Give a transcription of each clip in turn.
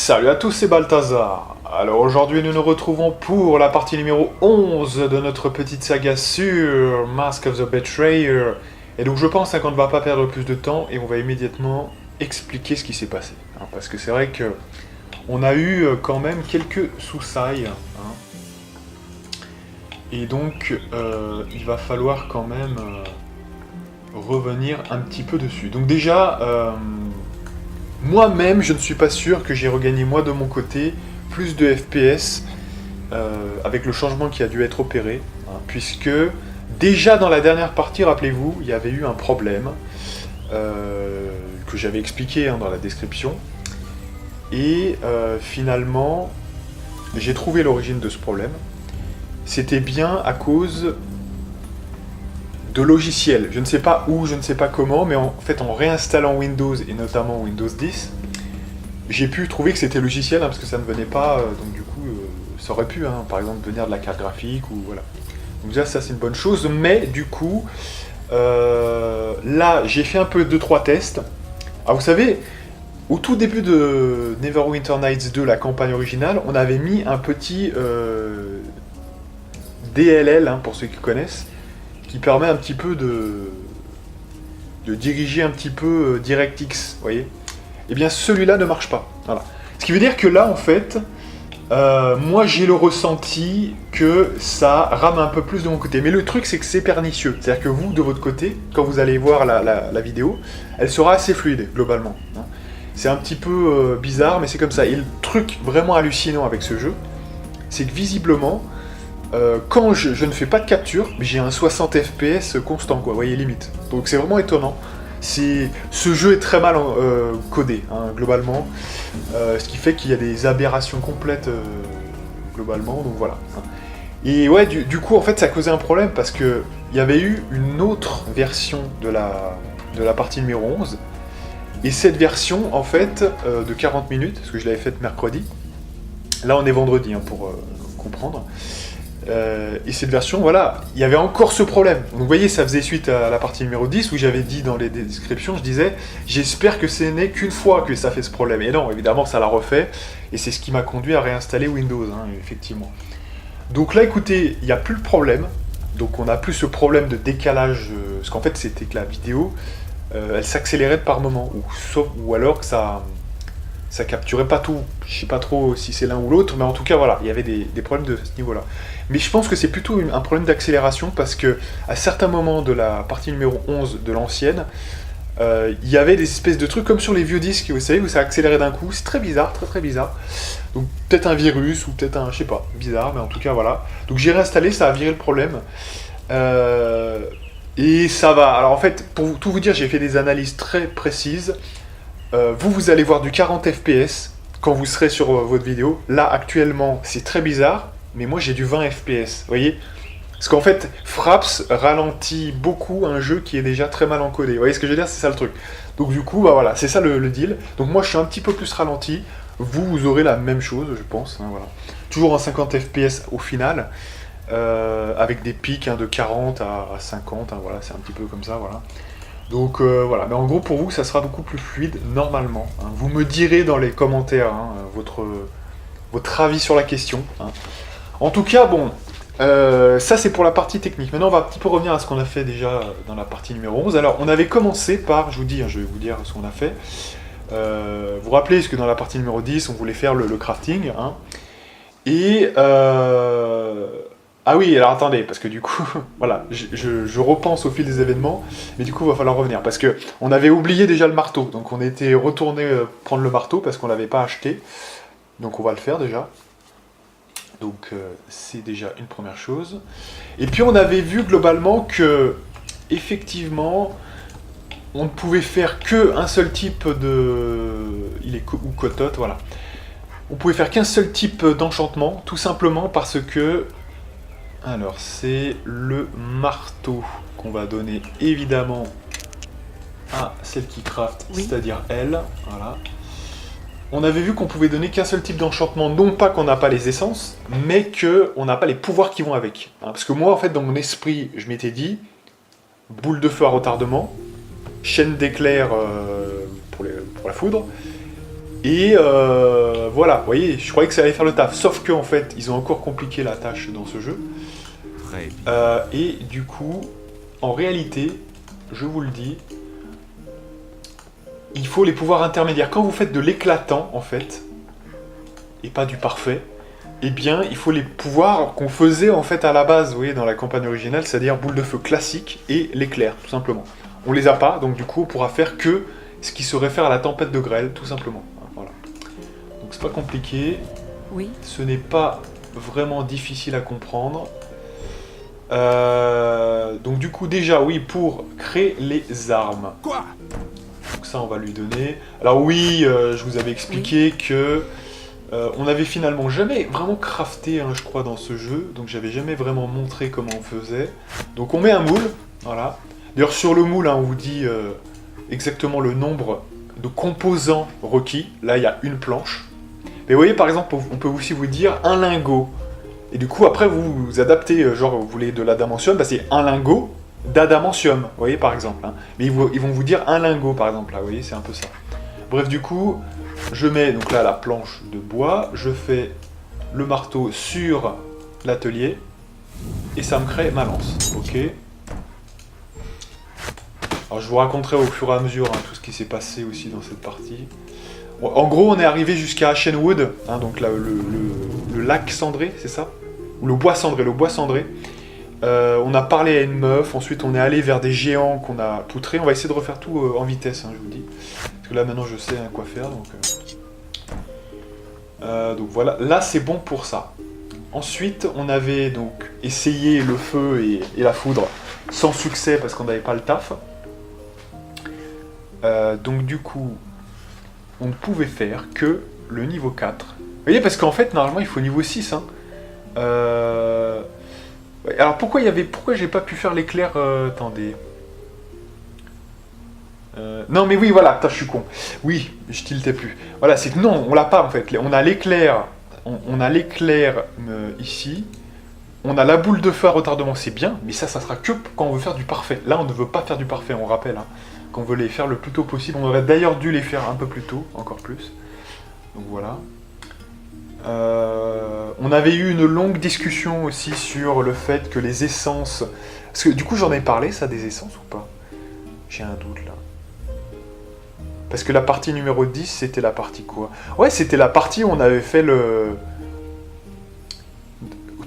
Salut à tous, c'est Balthazar. Alors aujourd'hui nous nous retrouvons pour la partie numéro 11 de notre petite saga sur Mask of the Betrayer. Et donc je pense qu'on ne va pas perdre plus de temps et on va immédiatement expliquer ce qui s'est passé. Parce que c'est vrai que on a eu quand même quelques soussailles. Et donc il va falloir quand même revenir un petit peu dessus. Donc déjà... moi-même, je ne suis pas sûr que j'ai regagné, moi, de mon côté, plus de FPS avec le changement qui a dû être opéré, puisque déjà dans la dernière partie, rappelez-vous, il y avait eu un problème que j'avais expliqué dans la description, et finalement, j'ai trouvé l'origine de ce problème. C'était bien à cause de logiciels. Je ne sais pas où, je ne sais pas comment, mais en fait en réinstallant Windows et notamment Windows 10, j'ai pu trouver que c'était logiciel parce que ça ne venait pas, donc du coup ça aurait pu par exemple venir de la carte graphique ou voilà. Donc déjà ça c'est une bonne chose, mais du coup là j'ai fait un peu 2-3 tests. Alors vous savez, au tout début de Neverwinter Nights 2, la campagne originale, on avait mis un petit DLL pour ceux qui connaissent, qui permet un petit peu de diriger un petit peu DirectX, vous voyez. Eh bien celui-là ne marche pas. Voilà. Ce qui veut dire que là, en fait, moi j'ai le ressenti que ça rame un peu plus de mon côté. Mais le truc, c'est que c'est pernicieux. C'est-à-dire que vous, de votre côté, quand vous allez voir la vidéo, elle sera assez fluide, globalement. C'est un petit peu bizarre, mais c'est comme ça. Et le truc vraiment hallucinant avec ce jeu, c'est que visiblement... quand je ne fais pas de capture, j'ai un 60 FPS constant, quoi, vous voyez, limite. Donc c'est vraiment étonnant. Ce jeu est très mal codé, globalement. Ce qui fait qu'il y a des aberrations complètes, globalement, donc voilà. Et ouais, du coup, en fait, ça causait un problème, parce qu'il y avait eu une autre version de la partie numéro 11, et cette version, en fait, de 40 minutes, parce que je l'avais faite mercredi, là on est vendredi, pour comprendre. Et cette version, voilà, il y avait encore ce problème. Donc vous voyez, ça faisait suite à la partie numéro 10 où j'avais dit dans les descriptions, je disais, j'espère que ce n'est qu'une fois que ça fait ce problème. Et non, évidemment, ça l'a refait. Et c'est ce qui m'a conduit à réinstaller Windows, effectivement. Donc là, écoutez, il n'y a plus le problème. Donc on n'a plus ce problème de décalage. Parce qu'en fait, c'était que la vidéo, elle s'accélérait par moment. Ou alors que ça capturait pas tout. Je sais pas trop si c'est l'un ou l'autre, mais en tout cas, voilà, il y avait des problèmes de ce niveau-là. Mais je pense que c'est plutôt un problème d'accélération, parce que à certains moments de la partie numéro 11 de l'ancienne, il y avait des espèces de trucs comme sur les vieux disques, vous savez, où ça accélérait d'un coup. C'est très bizarre, très très bizarre. Donc peut-être un virus, ou peut-être un, je sais pas, bizarre, mais en tout cas, voilà. Donc j'ai réinstallé, ça a viré le problème. Et ça va. Alors en fait, pour tout vous dire, j'ai fait des analyses très précises. Vous allez voir du 40 FPS quand vous serez sur votre vidéo. Là, actuellement, c'est très bizarre, mais moi, j'ai du 20 FPS, vous voyez. Parce qu'en fait, Fraps ralentit beaucoup un jeu qui est déjà très mal encodé. Vous voyez ce que je veux dire? C'est ça le truc. Donc du coup, bah voilà, c'est ça le deal. Donc moi, je suis un petit peu plus ralenti. Vous aurez la même chose, je pense. Voilà. Toujours en 50 FPS au final, avec des pics de 40 à 50. Voilà, c'est un petit peu comme ça, voilà. Donc voilà, mais en gros pour vous ça sera beaucoup plus fluide normalement. Vous me direz dans les commentaires votre avis sur la question. En tout cas, bon, ça c'est pour la partie technique. Maintenant on va un petit peu revenir à ce qu'on a fait déjà dans la partie numéro 11. Alors on avait commencé par, je vais vous dire ce qu'on a fait. Vous vous rappelez, parce que dans la partie numéro 10 on voulait faire le crafting. Et... ah oui, alors attendez, parce que du coup, voilà, je repense au fil des événements, mais du coup, il va falloir revenir, parce que on avait oublié déjà le marteau, donc on était retourné prendre le marteau, parce qu'on l'avait pas acheté, donc on va le faire déjà. Donc c'est déjà une première chose. Et puis on avait vu globalement que, effectivement, on ne pouvait faire qu'un seul type de... ou cotote, voilà. On pouvait faire qu'un seul type d'enchantement, tout simplement parce que... Alors, c'est le marteau qu'on va donner évidemment à celle qui craft, oui. C'est-à-dire elle. Voilà. On avait vu qu'on pouvait donner qu'un seul type d'enchantement, non pas qu'on n'a pas les essences, mais qu'on n'a pas les pouvoirs qui vont avec. Parce que moi, en fait, dans mon esprit, je m'étais dit, boule de feu à retardement, chaîne d'éclair pour la foudre, Et voilà, vous voyez, je croyais que ça allait faire le taf. Sauf qu'en fait, ils ont encore compliqué la tâche dans ce jeu. Très bien. Et du coup, en réalité, je vous le dis, il faut les pouvoirs intermédiaires. Quand vous faites de l'éclatant, en fait, et pas du parfait, eh bien, il faut les pouvoirs qu'on faisait en fait à la base, vous voyez, dans la campagne originale, c'est-à-dire boule de feu classique et l'éclair, tout simplement. On les a pas, donc du coup, on pourra faire que ce qui se réfère à la tempête de grêle, tout simplement. Voilà. Donc c'est pas compliqué. Oui. Ce n'est pas vraiment difficile à comprendre. Donc du coup, déjà, oui, pour créer les armes. Quoi? Donc ça, on va lui donner. Alors oui, je vous avais expliqué que on avait finalement jamais vraiment crafté, hein, je crois, dans ce jeu. Donc j'avais jamais vraiment montré comment on faisait. Donc on met un moule, voilà. D'ailleurs sur le moule, hein, on vous dit exactement le nombre de composants requis. Là, il y a une planche. Mais vous voyez, par exemple, on peut aussi vous dire un lingot. Et du coup, après, vous adaptez, genre, vous voulez de l'adamantium, bah, c'est un lingot d'adamantium, vous voyez, par exemple. Hein. Mais ils vont vous dire un lingot, par exemple, là, vous voyez, c'est un peu ça. Bref, du coup, je mets, donc là, la planche de bois, je fais le marteau sur l'atelier, et ça me crée ma lance, ok. Alors, je vous raconterai au fur et à mesure hein, tout ce qui s'est passé aussi dans cette partie. Bon, en gros, on est arrivé jusqu'à Ashenwood, hein, donc là, le lac cendré, c'est ça? Ou le bois cendré, on a parlé à une meuf, ensuite on est allé vers des géants qu'on a poutrés. On va essayer de refaire tout en vitesse, hein, je vous dis. Parce que là maintenant je sais hein, quoi faire, donc voilà. Là c'est bon pour ça. Ensuite on avait donc essayé le feu et la foudre sans succès parce qu'on n'avait pas le taf. Donc du coup, on ne pouvait faire que le niveau 4. Vous voyez, parce qu'en fait normalement il faut niveau 6, hein. Alors pourquoi j'ai pas pu faire l'éclair attendez. Non mais oui voilà, putain, je suis con. Oui, je tiltais plus. Voilà, c'est que non, on l'a pas en fait. On a l'éclair, on a l'éclair ici. On a la boule de feu à retardement, c'est bien, mais ça sera que quand on veut faire du parfait. Là, on ne veut pas faire du parfait, on rappelle. Hein, qu'on veut les faire le plus tôt possible. On aurait d'ailleurs dû les faire un peu plus tôt, encore plus. Donc voilà. On avait eu une longue discussion aussi sur le fait que les essences... Parce que du coup j'en ai parlé ça des essences ou pas? J'ai un doute là. Parce que la partie numéro 10 c'était la partie quoi? Ouais c'était la partie où on avait fait le...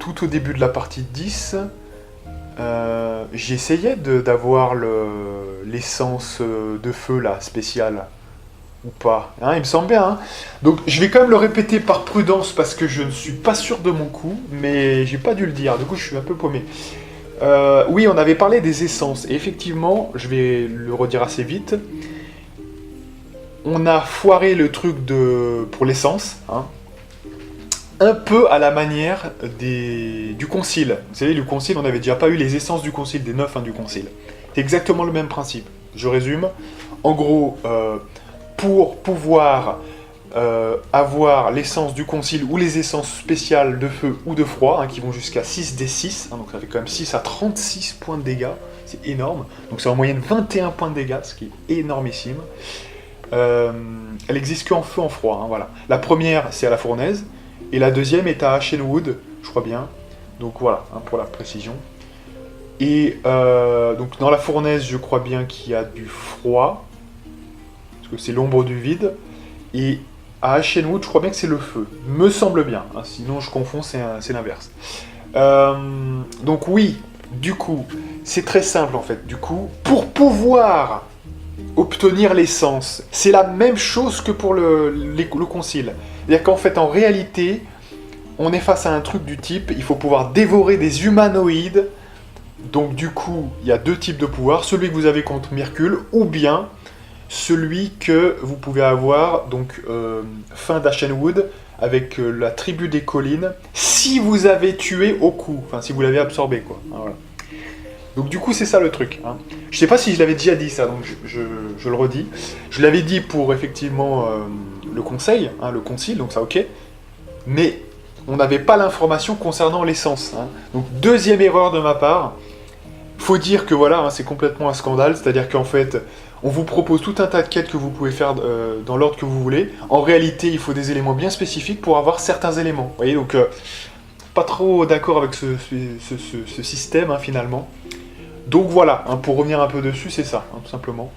Tout au début de la partie 10, j'essayais d'avoir l'essence de feu là, spéciale. Ou pas, hein, il me semble bien. Hein. Donc je vais quand même le répéter par prudence parce que je ne suis pas sûr de mon coup, mais j'ai pas dû le dire, du coup je suis un peu paumé. Oui, on avait parlé des essences, et effectivement, je vais le redire assez vite, on a foiré le truc pour l'essence, hein, un peu à la manière du concile. Vous savez, le concile, on n'avait déjà pas eu les essences du concile, des 9 hein, du concile. C'est exactement le même principe. Je résume. En gros... pour pouvoir avoir l'essence du concile ou les essences spéciales de feu ou de froid, hein, qui vont jusqu'à 6d6, hein, donc ça fait quand même 6 à 36 points de dégâts, c'est énorme, donc c'est en moyenne 21 points de dégâts, ce qui est énormissime. Elle existe qu'en feu, en froid, hein, voilà. La première, c'est à la fournaise, et la deuxième est à Ashenwood, je crois bien, donc voilà, hein, pour la précision. Et donc dans la fournaise, je crois bien qu'il y a du froid, que c'est l'ombre du vide, et à Ashenwood, je crois bien que c'est le feu, me semble bien, hein, sinon je confonds, c'est l'inverse. Donc oui, du coup, c'est très simple en fait, du coup, pour pouvoir obtenir l'essence, c'est la même chose que pour le concile. C'est-à-dire qu'en fait, en réalité, on est face à un truc du type, il faut pouvoir dévorer des humanoïdes, donc du coup, il y a deux types de pouvoirs, celui que vous avez contre Myrkul, ou bien celui que vous pouvez avoir, donc fin d'Ashenwood, avec la tribu des collines, si vous avez tué Oku, enfin si vous l'avez absorbé, quoi. Voilà. Donc du coup, c'est ça le truc. Hein. Je sais pas si je l'avais déjà dit ça, donc je le redis. Je l'avais dit pour effectivement le conseil, hein, le concile, donc ça ok, mais on n'avait pas l'information concernant l'essence. Hein. Donc deuxième erreur de ma part, Faut dire que voilà, hein, c'est complètement un scandale, c'est-à-dire qu'en fait, on vous propose tout un tas de quêtes que vous pouvez faire dans l'ordre que vous voulez. En réalité, il faut des éléments bien spécifiques pour avoir certains éléments. Vous voyez, donc pas trop d'accord avec ce système, hein, finalement. Donc voilà, hein, pour revenir un peu dessus, c'est ça, hein, tout simplement.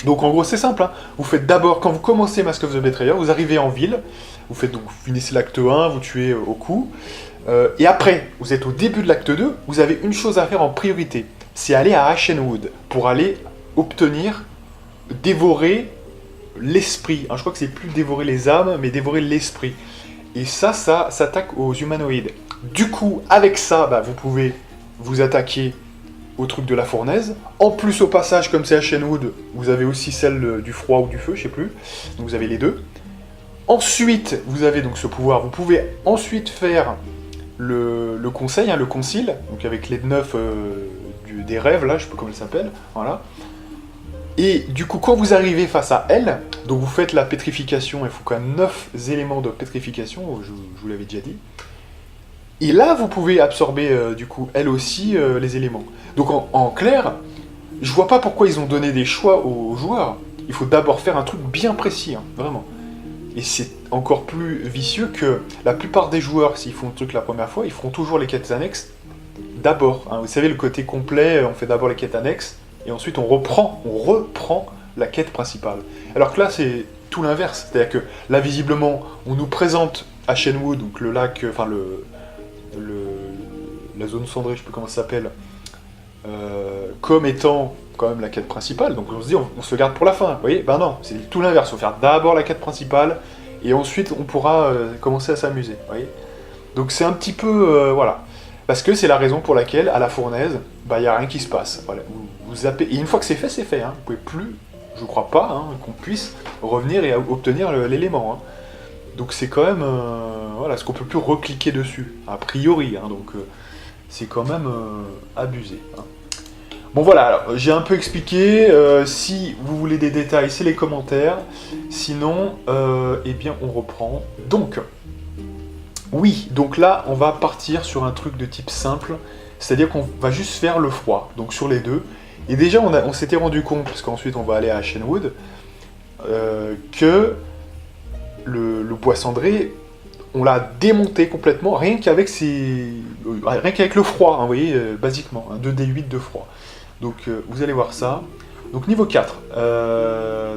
Donc en gros, c'est simple, hein. Vous faites d'abord, quand vous commencez Mask of the Betrayer, vous arrivez en ville, vous finissez l'acte 1, vous tuez au coup, et après, vous êtes au début de l'acte 2, vous avez une chose à faire en priorité, c'est aller à Ashenwood, pour aller obtenir, dévorer l'esprit. Je crois que c'est plus dévorer les âmes, mais dévorer l'esprit. Et ça s'attaque aux humanoïdes. Du coup, avec ça, bah, vous pouvez vous attaquer au truc de la fournaise. En plus, au passage, comme c'est Ashenwood, vous avez aussi celle du froid ou du feu, je sais plus. Donc vous avez les deux. Ensuite, vous avez donc ce pouvoir. Vous pouvez ensuite faire le conseil, hein, le concile, donc avec les 9 des rêves, là, je sais pas comment elle s'appelle. Voilà. Et du coup, quand vous arrivez face à elle, donc vous faites la pétrification, il faut quand même 9 éléments de pétrification, je vous l'avais déjà dit. Et là, vous pouvez absorber, du coup, elle aussi, les éléments. Donc en clair, je vois pas pourquoi ils ont donné des choix aux joueurs. Il faut d'abord faire un truc bien précis, hein, vraiment. Et c'est encore plus vicieux que la plupart des joueurs, s'ils font le truc la première fois, ils feront toujours les quêtes annexes d'abord. Hein. Vous savez, le côté complet, on fait d'abord les quêtes annexes, et ensuite on reprend la quête principale. Alors que là, c'est tout l'inverse. C'est-à-dire que là, visiblement, on nous présente Ashenwood, donc le lac, enfin la zone cendrée, je sais plus comment ça s'appelle, comme étant quand même la quête principale. Donc on se dit, on se garde pour la fin. Vous voyez, ben non, c'est tout l'inverse. Il faut faire d'abord la quête principale, et ensuite on pourra commencer à s'amuser. Vous voyez. Donc c'est un petit peu, voilà. Parce que c'est la raison pour laquelle, à la fournaise, bah, y a rien qui se passe. Voilà. Vous zappez. Et une fois que c'est fait, c'est fait. Hein. Vous pouvez plus, je crois pas, hein, qu'on puisse revenir et obtenir l'élément. Hein. Donc c'est quand même, voilà, ce qu'on peut plus recliquer dessus, a priori. Hein. Donc c'est quand même abusé. Hein. Bon voilà, alors, j'ai un peu expliqué. Si vous voulez des détails, c'est les commentaires. Sinon, eh bien, on reprend. Donc. Oui, donc là, on va partir sur un truc de type simple, c'est-à-dire qu'on va juste faire le froid, donc sur les deux. Et déjà, on s'était rendu compte, parce qu'ensuite on va aller à Ashenwood, que le bois cendré, on l'a démonté complètement, rien qu'avec le froid, hein, vous voyez, basiquement, un 2d8 de froid. Donc vous allez voir ça. Donc niveau 4,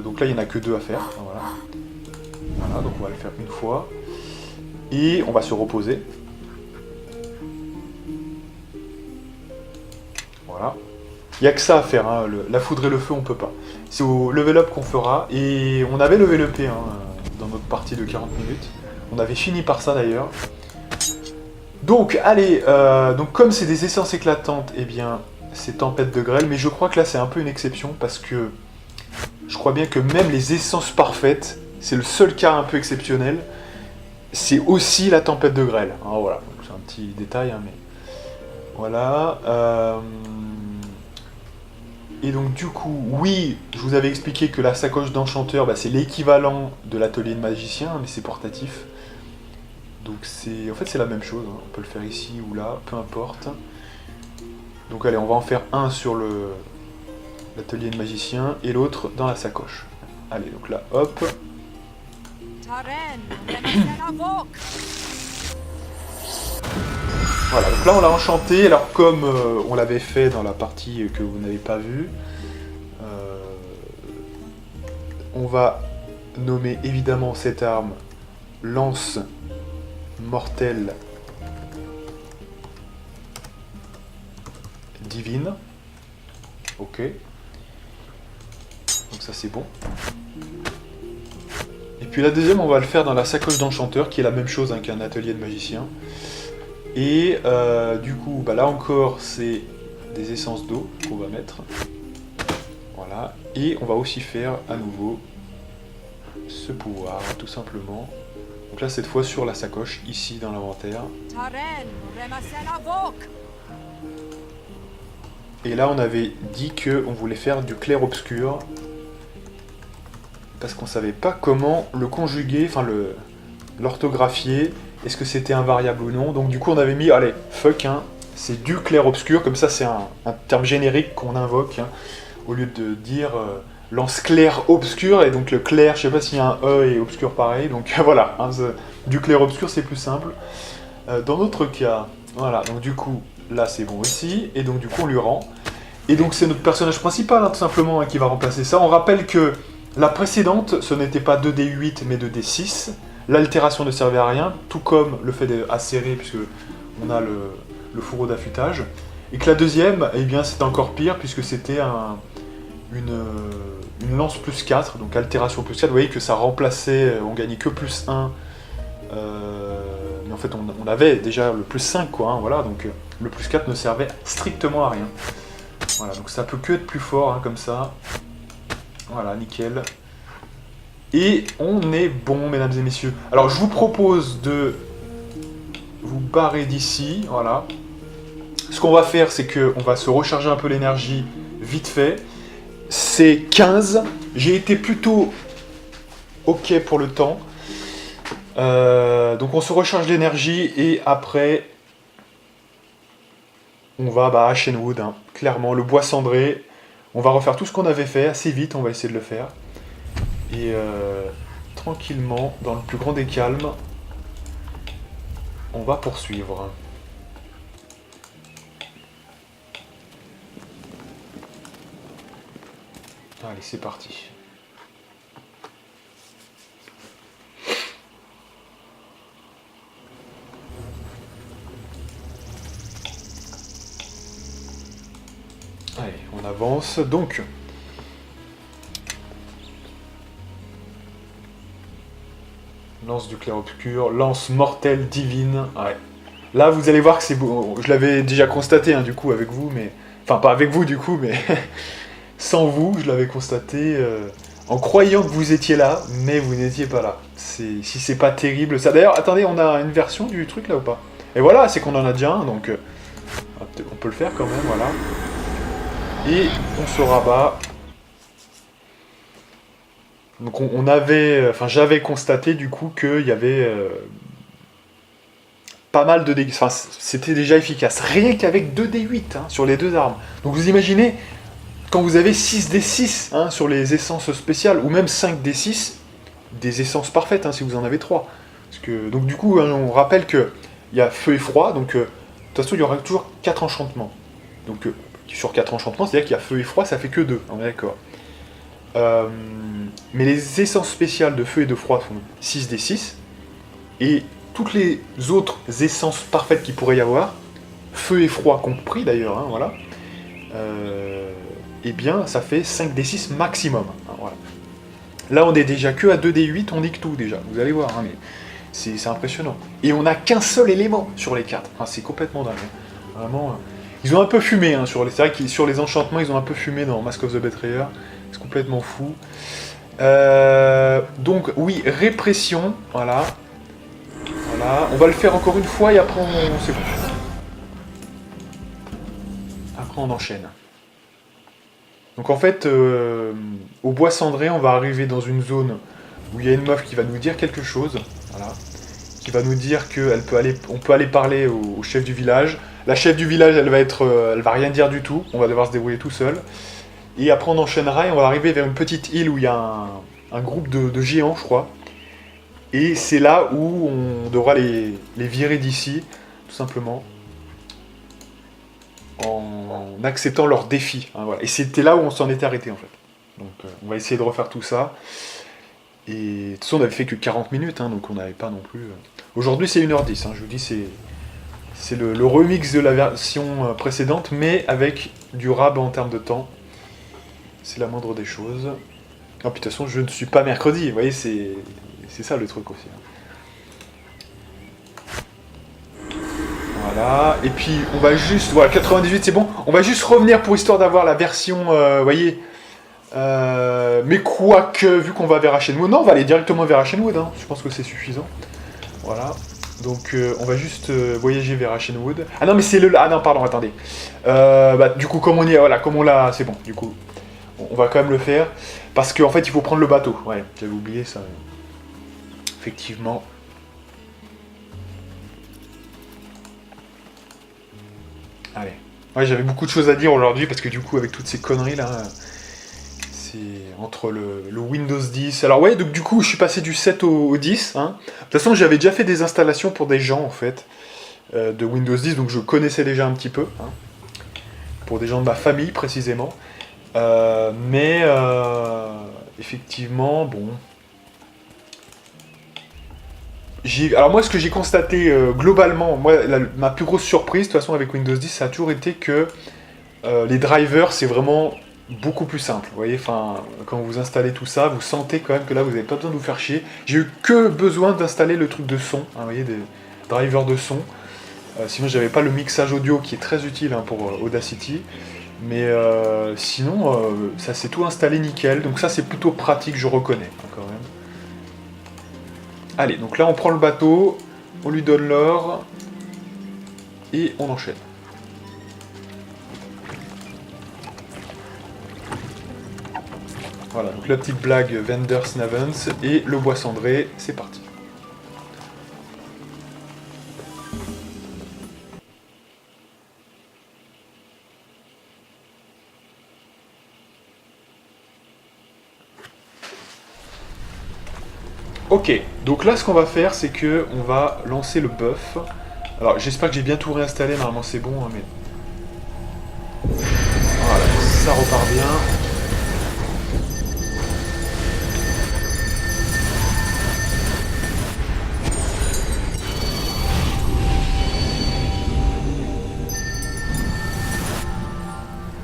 donc là il n'y en a que 2 à faire, voilà, donc on va le faire une fois. Et on va se reposer. Voilà. Il n'y a que ça à faire, hein. La foudre et le feu, on peut pas. C'est au level up qu'on fera. Et on avait level upé, hein, dans notre partie de 40 minutes. On avait fini par ça d'ailleurs. Donc, allez, donc comme c'est des essences éclatantes, eh bien, c'est tempête de grêle. Mais je crois que là, c'est un peu une exception parce que je crois bien que même les essences parfaites, c'est le seul cas un peu exceptionnel. C'est aussi la tempête de grêle. Alors voilà, c'est un petit détail, hein, mais voilà. Et donc du coup, oui, je vous avais expliqué que la sacoche d'enchanteur, bah, c'est l'équivalent de l'atelier de magicien, mais c'est portatif. Donc en fait c'est la même chose. Hein. On peut le faire ici ou là, peu importe. Donc allez, on va en faire un sur l'atelier de magicien et l'autre dans la sacoche. Allez, donc là, hop. Voilà, donc là on l'a enchanté, alors comme on l'avait fait dans la partie que vous n'avez pas vue, on va nommer évidemment cette arme lance mortelle divine. Ok. Donc ça c'est bon. Et puis la deuxième, on va le faire dans la sacoche d'enchanteur, qui est la même chose hein, qu'un atelier de magicien. Et du coup, bah, là encore, c'est des essences d'eau qu'on va mettre. Voilà. Et on va aussi faire à nouveau ce pouvoir, tout simplement. Donc là, cette fois sur la sacoche, ici dans l'inventaire. Et là, on avait dit qu'on voulait faire du clair-obscur. Parce qu'on savait pas comment le conjuguer, enfin l'orthographier, est-ce que c'était un variable ou non. Donc du coup on avait mis, allez, fuck, hein, c'est du clair-obscur, comme ça c'est un terme générique qu'on invoque, hein, au lieu de dire lance clair-obscur, et donc le clair, je sais pas s'il y a un E et obscur pareil, donc voilà, hein, du clair-obscur c'est plus simple. Dans notre cas, voilà, donc du coup, là c'est bon aussi, et donc du coup on lui rend. Et donc c'est notre personnage principal, hein, tout simplement, hein, qui va remplacer ça. On rappelle que la précédente, ce n'était pas 2D8, mais 2D6. L'altération ne servait à rien, tout comme le fait d'acérer, puisque on a le fourreau d'affûtage. Et que la deuxième, eh bien, c'était encore pire, puisque c'était une lance plus 4, donc altération plus 4. Vous voyez que ça remplaçait, on gagnait que plus 1. Mais en fait, on avait déjà le plus 5, quoi, hein, voilà, donc le plus 4 ne servait strictement à rien. Voilà, donc ça peut que être plus fort, hein, comme ça. Voilà, nickel. Et on est bon, mesdames et messieurs. Alors, je vous propose de vous barrer d'ici, voilà. Ce qu'on va faire, c'est qu'on va se recharger un peu l'énergie vite fait. C'est 15. J'ai été plutôt OK pour le temps. Donc on se recharge l'énergie et après... On va à Ashenwood, hein, clairement, le bois cendré. On va refaire tout ce qu'on avait fait assez vite, on va essayer de le faire. Et tranquillement, dans le plus grand des calmes, on va poursuivre. Allez, c'est parti. Allez, on avance. Donc, lance du clair-obscur, lance mortelle divine. Ouais. Là, vous allez voir que c'est beau. Je l'avais déjà constaté, hein, du coup, avec vous, mais... Enfin, pas avec vous, du coup, mais... Sans vous, je l'avais constaté en croyant que vous étiez là, mais vous n'étiez pas là. Si c'est pas terrible... ça. D'ailleurs, attendez, on a une version du truc, là, ou pas? Et voilà, c'est qu'on en a déjà un, donc... on peut le faire, quand même, voilà. Et on se rabat. Donc on avait, enfin j'avais constaté du coup qu'il y avait pas mal de dégâts. Enfin c'était déjà efficace. Rien qu'avec 2d8 hein, sur les deux armes. Donc vous imaginez, quand vous avez 6d6 hein, sur les essences spéciales, ou même 5d6, des essences parfaites hein, si vous en avez 3. Parce que, donc du coup, hein, on rappelle qu'il y a feu et froid, donc de toute façon il y aura toujours 4 enchantements. Donc sur 4 enchantements, c'est-à-dire qu'il y a feu et froid, ça fait que 2, on est d'accord. Mais les essences spéciales de feu et de froid font 6d6, et toutes les autres essences parfaites qu'il pourrait y avoir, feu et froid compris d'ailleurs, hein, voilà, eh bien ça fait 5d6 maximum. Hein, voilà. Là on est déjà que à 2d8, on nique tout déjà, vous allez voir, hein, mais c'est impressionnant. Et on n'a qu'un seul élément sur les 4, enfin, c'est complètement dingue. Hein. Vraiment, ils ont un peu fumé, hein, c'est vrai que sur les enchantements, ils ont un peu fumé dans Mask of the Betrayer, c'est complètement fou. Donc oui, répression, voilà. Voilà, on va le faire encore une fois et après c'est bon. Après on enchaîne. Donc en fait, au bois cendré, on va arriver dans une zone où il y a une meuf qui va nous dire quelque chose, voilà, qui va nous dire qu'on peut aller parler au chef du village. La chef du village, elle va rien dire du tout, on va devoir se débrouiller tout seul. Et après on enchaînera et on va arriver vers une petite île où il y a un groupe de géants, je crois. Et c'est là où on devra les virer d'ici, tout simplement, en acceptant leur défi. Hein, voilà. Et c'était là où on s'en était arrêté, en fait. Donc on va essayer de refaire tout ça. Et de toute façon, on avait fait que 40 minutes, hein, donc on n'avait pas non plus... Aujourd'hui, c'est 1h10, hein, je vous dis, c'est le remix de la version précédente, mais avec du rab en termes de temps. C'est la moindre des choses. Ah, puis de toute façon, je ne suis pas mercredi, vous voyez, c'est ça le truc aussi. Voilà, et puis on va juste... Voilà, 98 c'est bon. On va juste revenir pour histoire d'avoir la version, vous voyez... mais quoique, vu qu'on va vers Ashenwood... Non, on va aller directement vers Ashenwood, hein. Je pense que c'est suffisant. Voilà. Donc on va juste voyager vers Ashenwood. Ah non, mais c'est le... Ah non, pardon, attendez. Du coup, comme on y est, voilà, comme on l'a... C'est bon, du coup. On va quand même le faire. Parce qu'en fait, il faut prendre le bateau. Ouais, j'avais oublié ça. Effectivement. Ouais, j'avais beaucoup de choses à dire aujourd'hui parce que du coup, avec toutes ces conneries là, c'est entre le Windows 10. Alors, ouais, donc du coup, je suis passé du 7 au 10. Hein. De toute façon, j'avais déjà fait des installations pour des gens en fait de Windows 10, donc je connaissais déjà un petit peu. Hein, pour des gens de ma famille précisément. Mais effectivement, bon. Alors moi, ce que j'ai constaté globalement, moi, ma plus grosse surprise, de toute façon, avec Windows 10, ça a toujours été que les drivers, c'est vraiment beaucoup plus simple. Vous voyez, enfin, quand vous installez tout ça, vous sentez quand même que là, vous n'avez pas besoin de vous faire chier. J'ai eu que besoin d'installer le truc de son, hein, vous voyez, des drivers de son. Sinon, j'avais pas le mixage audio qui est très utile hein, pour Audacity. Mais sinon, ça s'est tout installé nickel. Donc ça, c'est plutôt pratique, je reconnais, hein, quand même. Allez, donc là on prend le bateau, on lui donne l'or, et on enchaîne. Voilà, donc la petite blague Vander Snavens, et le bois cendré, c'est parti. Ok, donc là ce qu'on va faire c'est que on va lancer le buff. Alors j'espère que j'ai bien tout réinstallé, normalement c'est bon, hein, mais... Voilà, ça repart bien.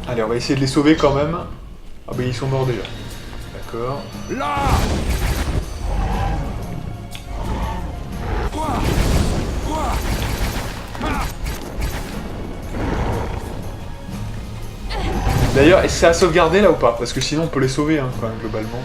Allez, on va essayer de les sauver quand même. Ah bah ils sont morts déjà. D'accord. Là! D'ailleurs, c'est à sauvegarder là ou pas? Parce que sinon on peut les sauver hein, quand même, globalement.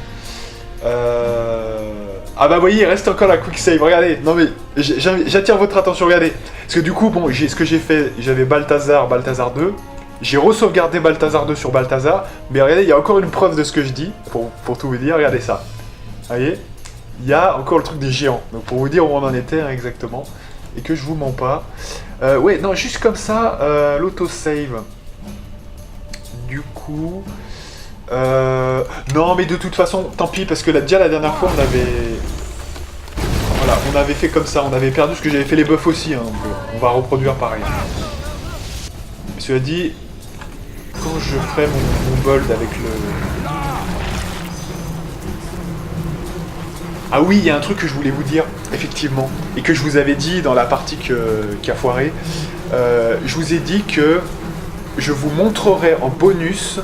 Ah bah vous voyez, il reste encore la quick save, regardez. Non mais, j'attire votre attention, regardez. Parce que du coup, bon, ce que j'ai fait, j'avais Balthazar 2. J'ai re-sauvegardé Balthazar 2 sur Balthazar. Mais regardez, il y a encore une preuve de ce que je dis, pour tout vous dire, regardez ça. Vous voyez? Il y a encore le truc des géants. Donc pour vous dire où on en était hein, exactement. Et que je vous mens pas. Ouais, non, juste comme ça, l'autosave. Du coup... non mais de toute façon, tant pis, parce que déjà la dernière fois on avait... Voilà, on avait fait comme ça, on avait perdu ce que j'avais fait les buffs aussi, hein, donc on va reproduire pareil. Cela dit, quand je ferai mon bold avec le... Ah oui, il y a un truc que je voulais vous dire, effectivement, et que je vous avais dit dans la partie qui a foiré. Je vous ai dit que je vous montrerai en bonus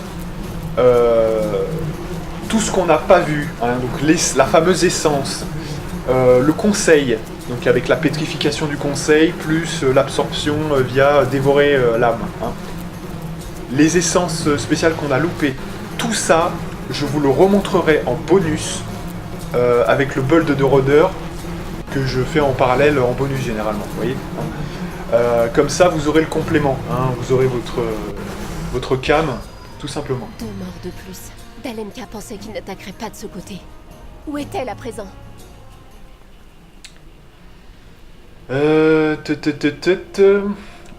tout ce qu'on n'a pas vu, hein, donc la fameuse essence, le conseil, donc avec la pétrification du conseil, plus l'absorption via dévorer l'âme. Hein. Les essences spéciales qu'on a loupées, tout ça, je vous le remontrerai en bonus avec le build de rôdeur que je fais en parallèle en bonus généralement, vous voyez hein. Comme ça, vous aurez le complément, hein, vous aurez votre cam, tout simplement. 2 morts de plus. Dalenka pensait qu'il n'attaquerait pas de ce côté. Où est-elle à présent?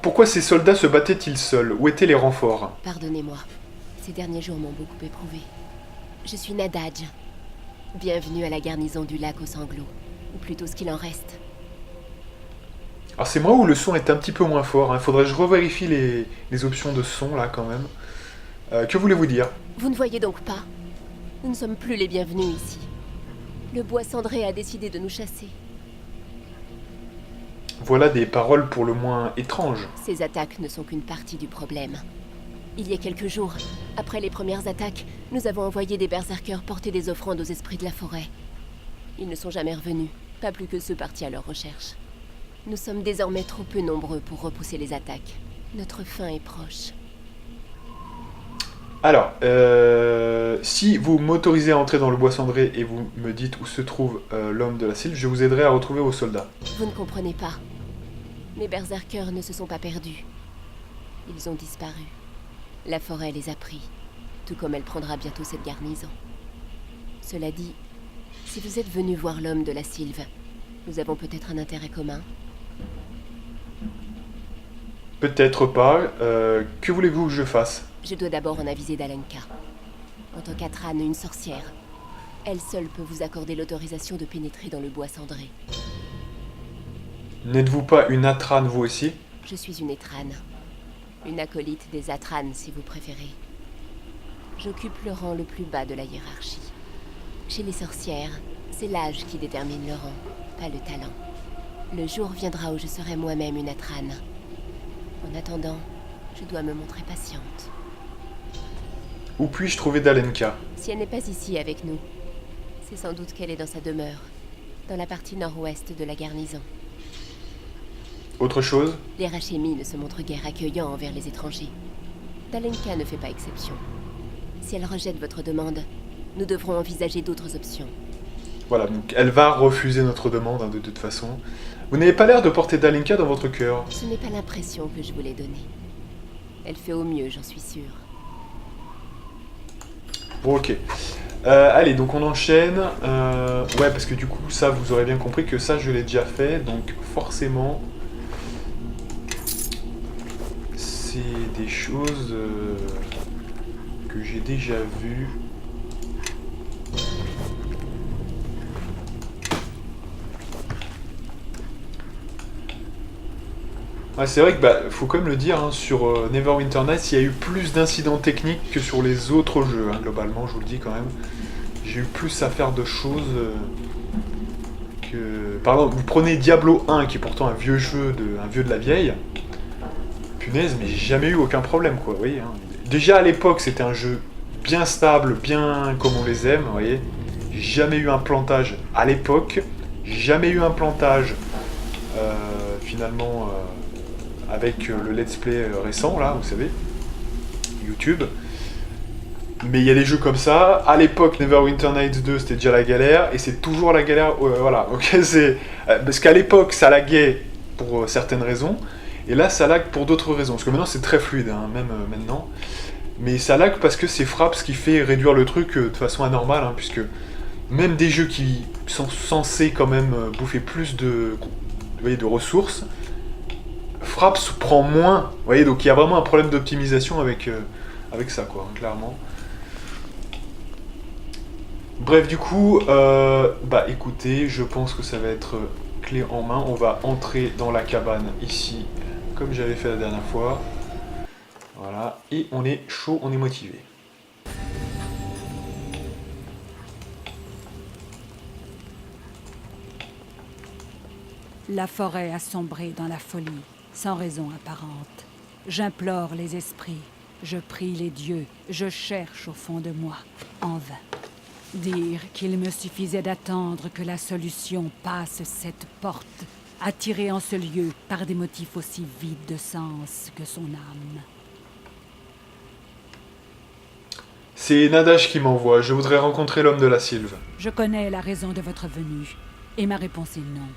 Pourquoi ces soldats se battaient-ils seuls? Où étaient les renforts? Pardonnez-moi. Ces derniers jours m'ont beaucoup éprouvé. Je suis Nadaj. Bienvenue à la garnison du lac aux sanglots. Ou plutôt ce qu'il en reste. Alors c'est moi où le son est un petit peu moins fort. Hein. Faudrait que je revérifie les options de son là quand même. Que voulez-vous dire? Vous ne voyez donc pas? Nous ne sommes plus les bienvenus ici. Le bois cendré a décidé de nous chasser. Voilà des paroles pour le moins étranges. Ces attaques ne sont qu'une partie du problème. Il y a quelques jours, après les premières attaques, nous avons envoyé des berserkers porter des offrandes aux esprits de la forêt. Ils ne sont jamais revenus, pas plus que ceux partis à leur recherche. Nous sommes désormais trop peu nombreux pour repousser les attaques. Notre fin est proche. Alors, si vous m'autorisez à entrer dans le bois cendré et vous me dites où se trouve l'homme de la sylve, je vous aiderai à retrouver vos soldats. Vous ne comprenez pas. Les berserkers ne se sont pas perdus. Ils ont disparu. La forêt les a pris, tout comme elle prendra bientôt cette garnison. Cela dit, si vous êtes venu voir l'homme de la sylve, nous avons peut-être un intérêt commun. Peut-être pas. Que voulez-vous que je fasse? Je dois d'abord en aviser Dalenka. En tant qu'Atran, une sorcière, elle seule peut vous accorder l'autorisation de pénétrer dans le bois cendré. N'êtes-vous pas une Atran, vous aussi? Je suis une Etran. Une acolyte des Atran, si vous préférez. J'occupe le rang le plus bas de la hiérarchie. Chez les sorcières, c'est l'âge qui détermine le rang, pas le talent. Le jour viendra où je serai moi-même une Atran. En attendant, je dois me montrer patiente. Où puis-je trouver Dalenka? Si elle n'est pas ici avec nous, c'est sans doute qu'elle est dans sa demeure, dans la partie nord-ouest de la garnison. Autre chose? Les Rachémis ne se montrent guère accueillants envers les étrangers. Dalenka ne fait pas exception. Si elle rejette votre demande, nous devrons envisager d'autres options. Voilà, donc elle va refuser notre demande, hein, de toute façon. Vous n'avez pas l'air de porter Dalenka dans votre cœur. Ce n'est pas l'impression que je voulais donner. Elle fait au mieux, j'en suis sûre. Bon, ok. Allez, donc on enchaîne. Ouais, parce que du coup, ça, vous aurez bien compris que ça, je l'ai déjà fait. Donc, forcément, c'est des choses que j'ai déjà vues. Ouais, c'est vrai que faut quand même le dire, hein, sur Neverwinter Nights, il y a eu plus d'incidents techniques que sur les autres jeux, hein, globalement, je vous le dis quand même. J'ai eu plus à faire de choses que... Par exemple, vous prenez Diablo 1, qui est pourtant un vieux jeu, un vieux de la vieille. Punaise, mais j'ai jamais eu aucun problème, quoi, vous voyez. Hein. Déjà à l'époque, c'était un jeu bien stable, bien comme on les aime, vous voyez. J'ai jamais eu un plantage à l'époque. J'ai jamais eu un plantage, finalement... avec le let's play récent, là, vous savez, YouTube. Mais il y a des jeux comme ça. À l'époque, Neverwinter Nights 2, c'était déjà la galère, et c'est toujours la galère. Voilà, ok, c'est... parce qu'à l'époque, ça laguait pour certaines raisons, et là, ça lag pour d'autres raisons. Parce que maintenant, c'est très fluide, hein, même maintenant. Mais ça lag parce que c'est Fraps qui fait réduire le truc de façon anormale, hein, puisque même des jeux qui sont censés quand même bouffer plus de ressources, Fraps prend moins, vous voyez, donc il y a vraiment un problème d'optimisation avec ça, quoi, hein, clairement. Bref, du coup, écoutez, je pense que ça va être clé en main. On va entrer dans la cabane ici, comme j'avais fait la dernière fois. Voilà, et on est chaud, on est motivé. La forêt a sombré dans la folie, sans raison apparente. J'implore les esprits, je prie les dieux, je cherche au fond de moi, en vain. Dire qu'il me suffisait d'attendre que la solution passe cette porte, attirée en ce lieu par des motifs aussi vides de sens que son âme. C'est Nadash qui m'envoie, je voudrais rencontrer l'homme de la Sylve. Je connais la raison de votre venue, et ma réponse est non.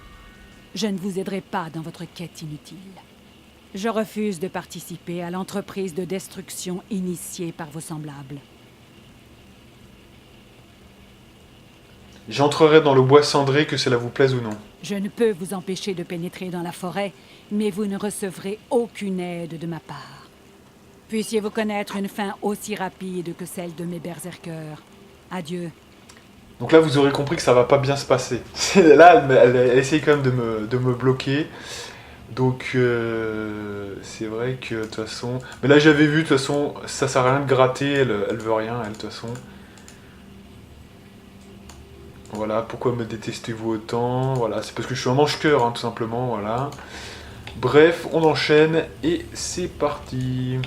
Je ne vous aiderai pas dans votre quête inutile. Je refuse de participer à l'entreprise de destruction initiée par vos semblables. J'entrerai dans le bois cendré, que cela vous plaise ou non. Je ne peux vous empêcher de pénétrer dans la forêt, mais vous ne recevrez aucune aide de ma part. Puissiez-vous connaître une fin aussi rapide que celle de mes berserkers. Adieu. Donc là, vous aurez compris que ça va pas bien se passer. Là, elle essaye quand même de me bloquer. Donc, c'est vrai que, de toute façon... Mais là, j'avais vu, de toute façon, ça sert à rien de gratter, elle veut rien, elle, de toute façon. Voilà, pourquoi me détestez-vous autant? Voilà, c'est parce que je suis un mange-cœur, hein, tout simplement, voilà. Bref, on enchaîne, et c'est parti.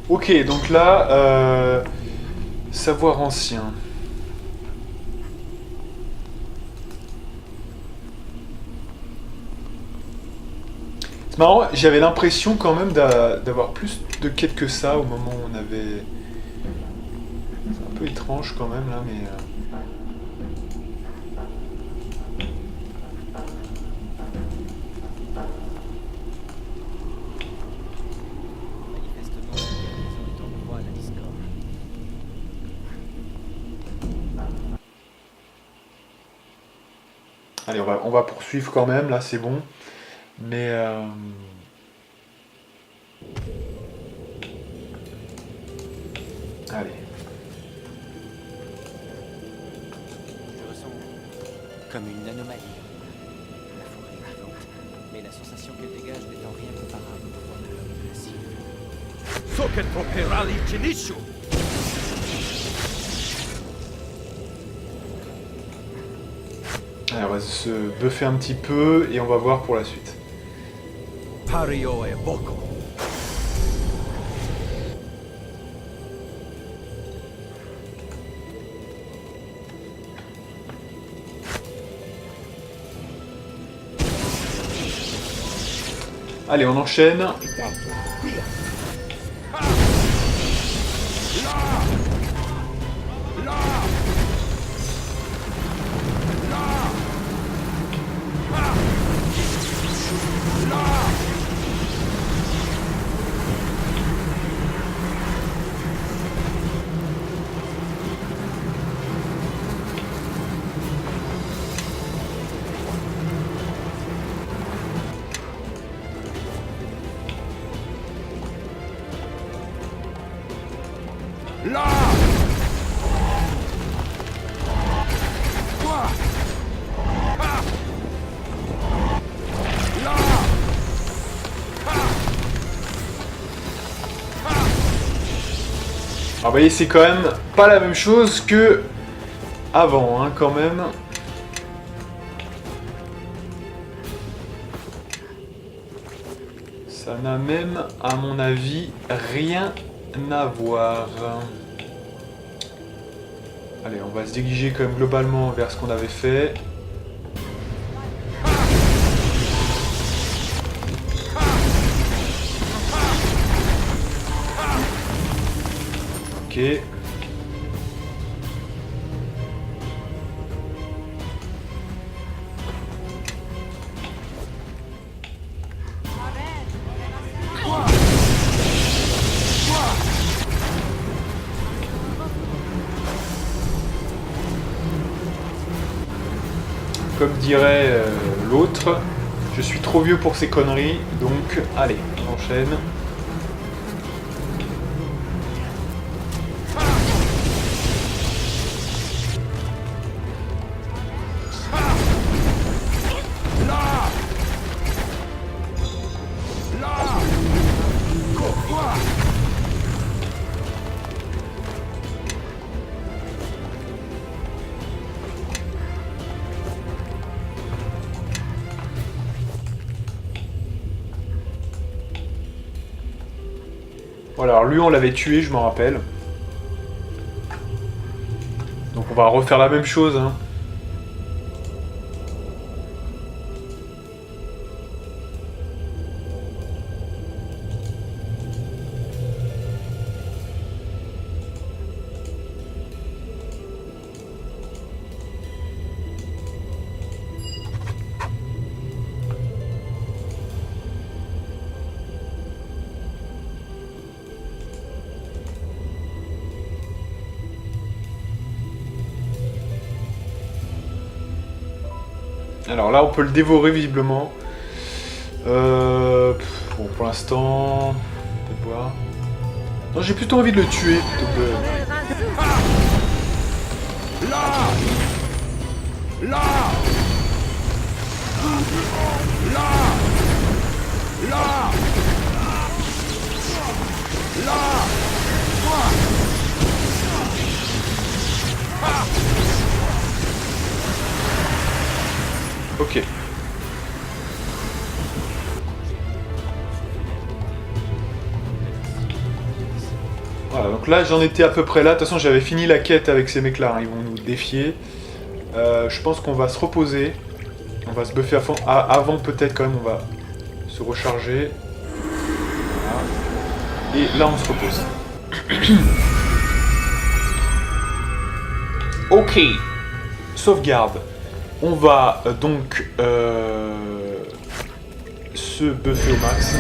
Ok, donc là, savoir ancien. C'est marrant, j'avais l'impression quand même d'avoir plus de quêtes que ça au moment où on avait... C'est un peu étrange quand même là, mais... Manifestement, il y a raison étant droit à la discorde. Allez, on va poursuivre quand même, là c'est bon. Mais... Allez. Je ressens comme une anomalie. La forêt est vivante, mais la sensation qu'elle dégage n'est en rien comparable au pouvoir de l'homme de la cime. Allez, on va se buffer un petit peu et on va voir pour la suite. Pario e Boko. Allez, on enchaîne. Alors vous voyez, c'est quand même pas la même chose que avant, hein, quand même. Ça n'a même, à mon avis, rien à voir. Allez, on va se diriger quand même globalement vers ce qu'on avait fait. Ok. Comme dirait l'autre, je suis trop vieux pour ces conneries, donc allez, on enchaîne. Voilà, alors lui on l'avait tué, je m'en rappelle. Donc on va refaire la même chose, hein. Alors là, on peut le dévorer visiblement. Bon, pour l'instant, peut-être voir. Non, j'ai plutôt envie de le tuer plutôt que de... Ok. donc là j'en étais à peu près là. De toute façon j'avais fini la quête avec ces mecs là, hein. Ils vont nous défier. Je pense qu'on va se reposer. On va se buffer à fond. Ah, avant peut-être quand même on va se recharger. Voilà. Et là on se repose. Ok. Sauvegarde. On va donc se buffer au max.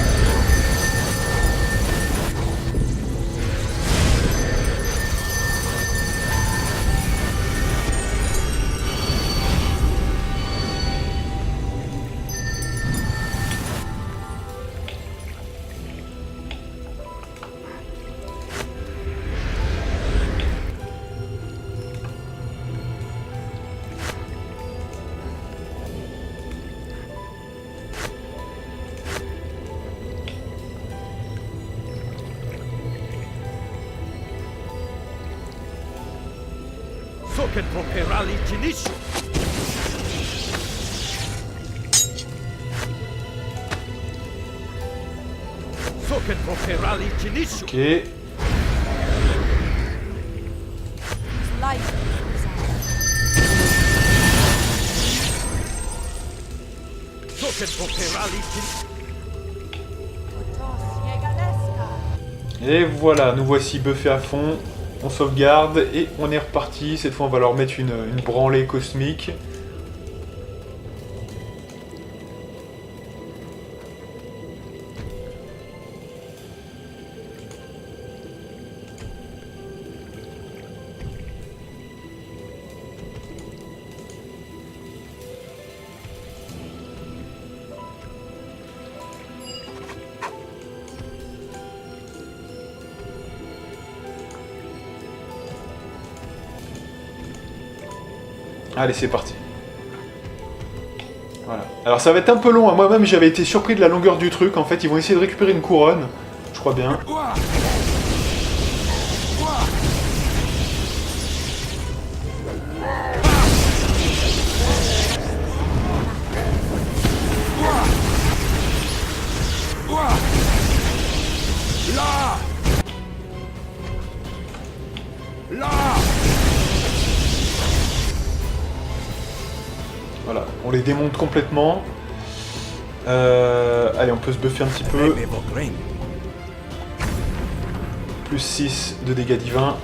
Socket Properali Tinishu. Socket Properali Tinishu. Ok. Socket Properali Tinishu. Et voilà, nous voici buffés à fond. On sauvegarde et on est reparti. Cette fois on va leur mettre une branlée cosmique. Allez, c'est parti. Voilà. Alors ça va être un peu long, hein. Moi-même j'avais été surpris de la longueur du truc. En fait, ils vont essayer de récupérer une couronne. Je crois bien. Voilà, on les démonte complètement. Allez, on peut se buffer un petit peu. Plus 6 de dégâts divins.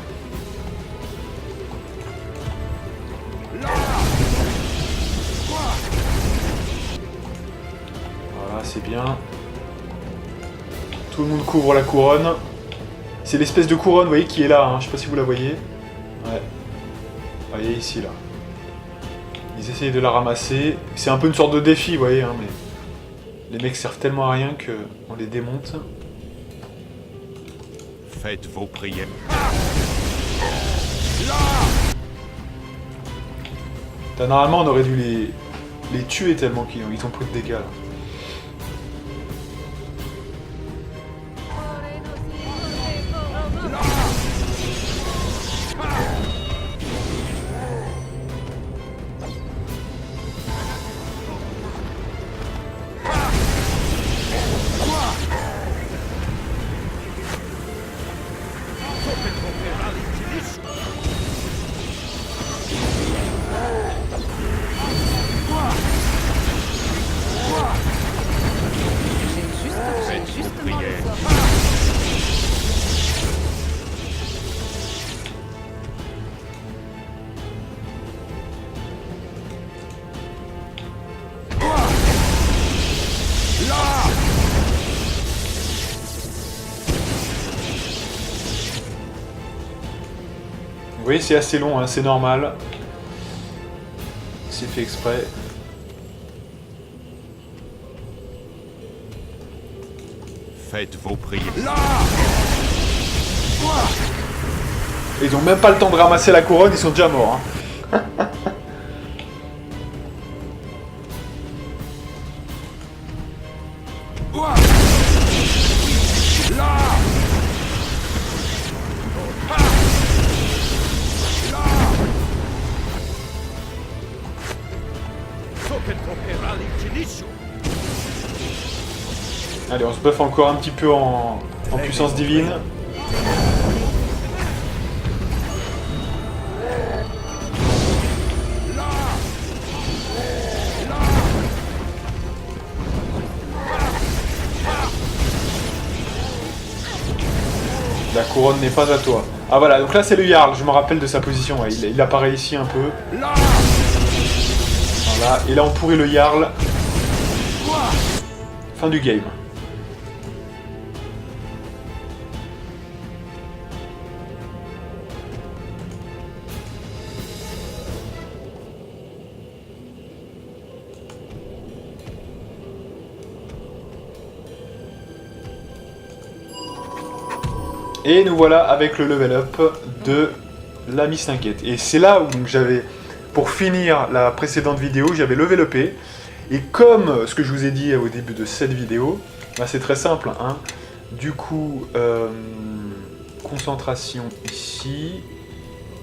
Voilà, c'est bien. Tout le monde couvre la couronne. C'est l'espèce de couronne, vous voyez, qui est là. Hein. Je sais pas si vous la voyez. Ouais. Vous voyez ici, là. Ils essayent de la ramasser. C'est un peu une sorte de défi, vous voyez, hein, mais les mecs servent tellement à rien qu'on les démonte. Faites vos prières. Normalement, on aurait dû les tuer tellement qu'ils ont pris de dégâts. Là. Vous voyez, c'est assez long, hein, c'est normal. C'est fait exprès. Faites vos prières. Ils ont même pas le temps de ramasser la couronne, ils sont déjà morts. Hein. Allez, on se buffe encore un petit peu en puissance divine. La couronne n'est pas à toi. Ah voilà, donc là c'est le Jarl, je me rappelle de sa position, ouais, il apparaît ici un peu. Voilà, et là on pourrit le Jarl. Fin du game. Et nous voilà avec le level up de l'ami Sinquette. Et c'est là où j'avais, pour finir la précédente vidéo, j'avais level upé. Et comme ce que je vous ai dit au début de cette vidéo, bah c'est très simple. Hein. Du coup, concentration ici.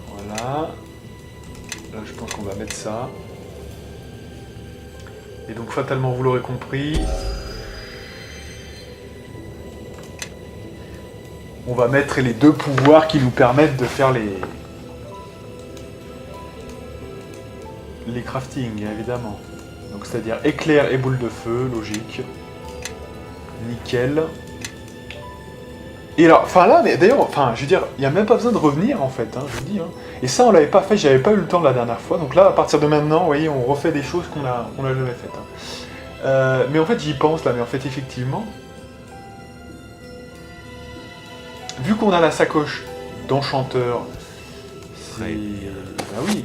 Voilà. Là, je pense qu'on va mettre ça. Et donc, fatalement, vous l'aurez compris, on va mettre les deux pouvoirs qui nous permettent de faire les crafting, évidemment. Donc c'est-à-dire éclair et boule de feu, logique. Nickel. Et alors, enfin là, mais d'ailleurs, enfin, je veux dire, il n'y a même pas besoin de revenir en fait, hein, je vous dis. Hein. Et ça, on l'avait pas fait, j'avais pas eu le temps la dernière fois. Donc là, à partir de maintenant, vous voyez, on refait des choses qu'on a jamais faites. Hein. Mais en fait, j'y pense là, mais en fait, effectivement, vu qu'on a la sacoche d'enchanteur, c'est... Ah oui.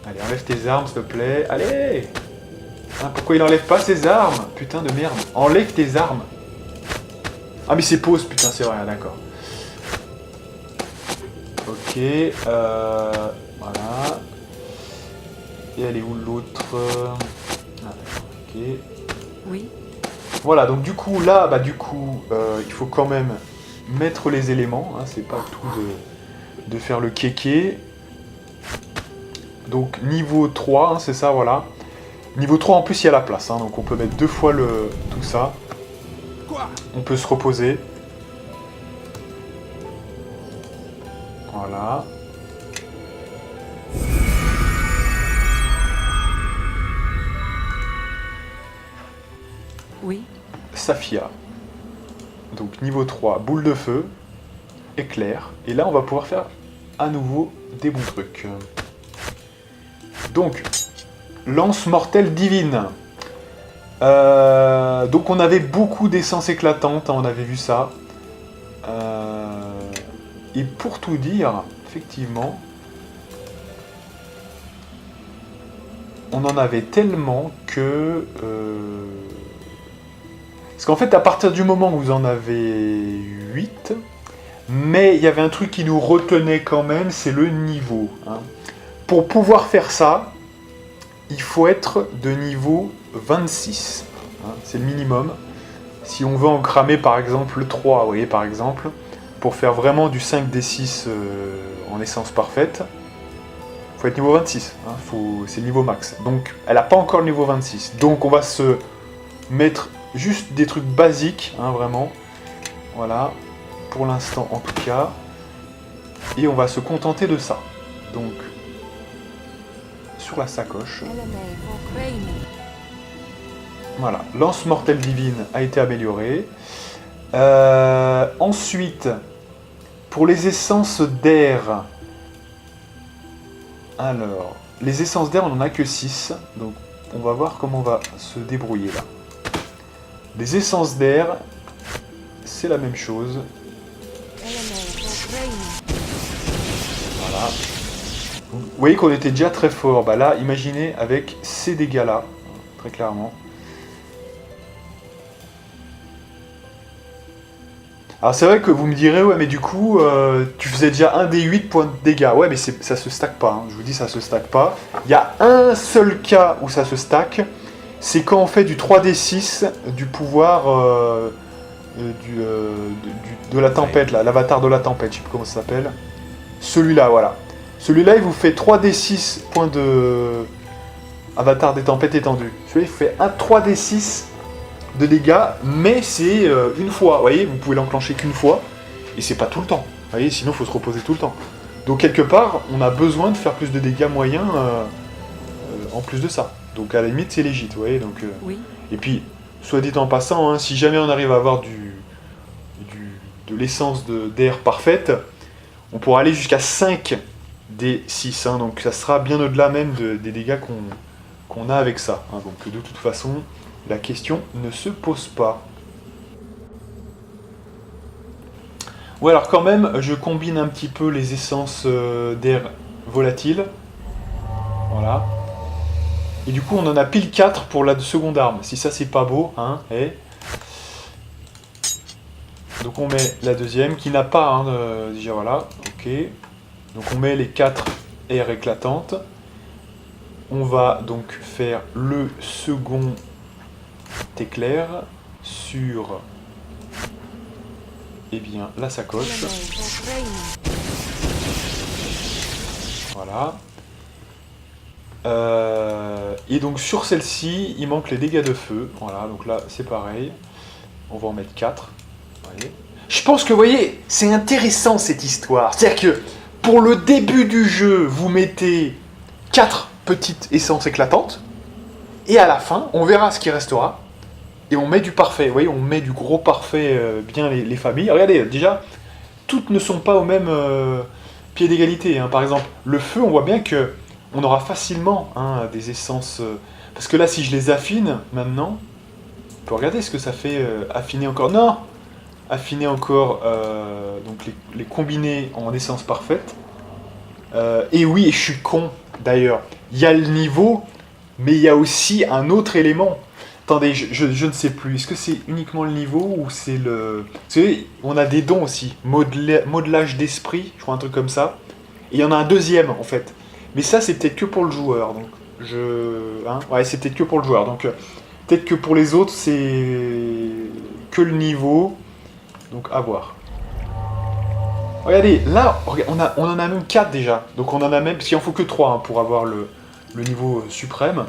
Allez, enlève tes armes, s'il te plaît. Allez hein, pourquoi il enlève pas ses armes? Putain de merde. Enlève tes armes. Ah mais c'est pause, putain, c'est vrai, d'accord. Ok, voilà. Et elle est où l'autre? Ah, ok. Oui. Voilà, donc du coup, là, bah du coup, il faut quand même mettre les éléments, hein, c'est pas tout de faire le kéké. Donc niveau 3, hein, c'est ça, voilà. Niveau 3, en plus, il y a la place, hein, donc on peut mettre 2 fois tout ça. On peut se reposer. Voilà. Oui. Safia. Donc niveau 3, boule de feu, éclair. Et là, on va pouvoir faire à nouveau des bons trucs. Donc, lance mortelle divine. Donc on avait beaucoup d'essence éclatante, hein, on avait vu ça. Et pour tout dire, effectivement, on en avait tellement que... Parce qu'en fait, à partir du moment où vous en avez 8, mais il y avait un truc qui nous retenait quand même, c'est le niveau. Hein. Pour pouvoir faire ça, il faut être de niveau 26. Hein, c'est le minimum. Si on veut en cramer par exemple 3, vous voyez par exemple, pour faire vraiment du 5d6 en essence parfaite, il faut être niveau 26. Hein, c'est le niveau max. Donc elle n'a pas encore le niveau 26. Donc on va se mettre juste des trucs basiques, hein, vraiment. Voilà, pour l'instant en tout cas. Et on va se contenter de ça. Donc, sur la sacoche. Voilà, lance mortelle divine a été améliorée. Ensuite, pour les essences d'air. Alors, les essences d'air, on n'en a que 6. Donc, on va voir comment on va se débrouiller là. Les essences d'air, c'est la même chose. Voilà. Vous voyez qu'on était déjà très fort. Bah là, imaginez avec ces dégâts-là, très clairement. Alors c'est vrai que vous me direz, ouais mais du coup, tu faisais déjà 1 des 8 points de dégâts. Ouais mais ça se stack pas, hein. Je vous dis ça se stack pas. Il y a un seul cas où ça se stack, c'est quand on fait du 3d6 du pouvoir de la tempête, là, l'avatar de la tempête, je sais plus comment ça s'appelle. Celui-là, voilà. Celui-là, il vous fait 3d6 points de avatar des tempêtes étendues. Celui-là, il fait un 3d6 de dégâts, mais c'est une fois. Vous voyez, vous pouvez l'enclencher qu'une fois, et c'est pas tout le temps. Vous voyez, sinon, il faut se reposer tout le temps. Donc, quelque part, on a besoin de faire plus de dégâts moyens en plus de ça. Donc, à la limite, c'est légit, vous voyez. Donc, Oui. et puis, soit dit en passant, hein, si jamais on arrive à avoir de l'essence d'air parfaite, on pourra aller jusqu'à 5 des 6, hein, donc ça sera bien au-delà même des dégâts qu'on a avec ça. Hein, donc de toute façon, la question ne se pose pas. Ouais, alors quand même, je combine un petit peu les essences d'air volatile. Voilà. Et du coup, on en a pile 4 pour la seconde arme. Si ça, c'est pas beau, hein, Donc on met la deuxième, qui n'a pas, hein, déjà, voilà, ok. Donc on met les 4 airs éclatantes. On va donc faire le second éclair sur, eh bien, la sacoche. Voilà. Et donc sur celle-ci, il manque les dégâts de feu. Voilà, donc là, c'est pareil. On va en mettre 4. Voyez. Je pense que, vous voyez, c'est intéressant cette histoire. C'est-à-dire que pour le début du jeu, vous mettez 4 petites essences éclatantes. Et à la fin, on verra ce qui restera. Et on met du parfait. Vous voyez, on met du gros parfait, bien les familles. Regardez, déjà, toutes ne sont pas au même pied d'égalité. Hein. Par exemple, le feu, on voit bien que on aura facilement, hein, des essences... parce que là, si je les affine, maintenant... On peut regarder ce que ça fait affiner encore. Non, affiner encore, donc les combiner en essence parfaite. Et oui, et je suis con, d'ailleurs. Il y a le niveau, mais il y a aussi un autre élément. Attendez, je ne sais plus. Est-ce que c'est uniquement le niveau ou c'est le... Vous savez, on a des dons aussi. Modelage d'esprit, je crois un truc comme ça. Et il y en a un deuxième, en fait. Mais ça, c'est peut-être que pour le joueur. Donc, ouais, c'est peut-être que pour le joueur. Donc, peut-être que pour les autres, c'est que le niveau. Donc, à voir. Regardez, là, on en a même 4 déjà. Donc, on en a même... Parce qu'il en faut que 3, hein, pour avoir le niveau suprême.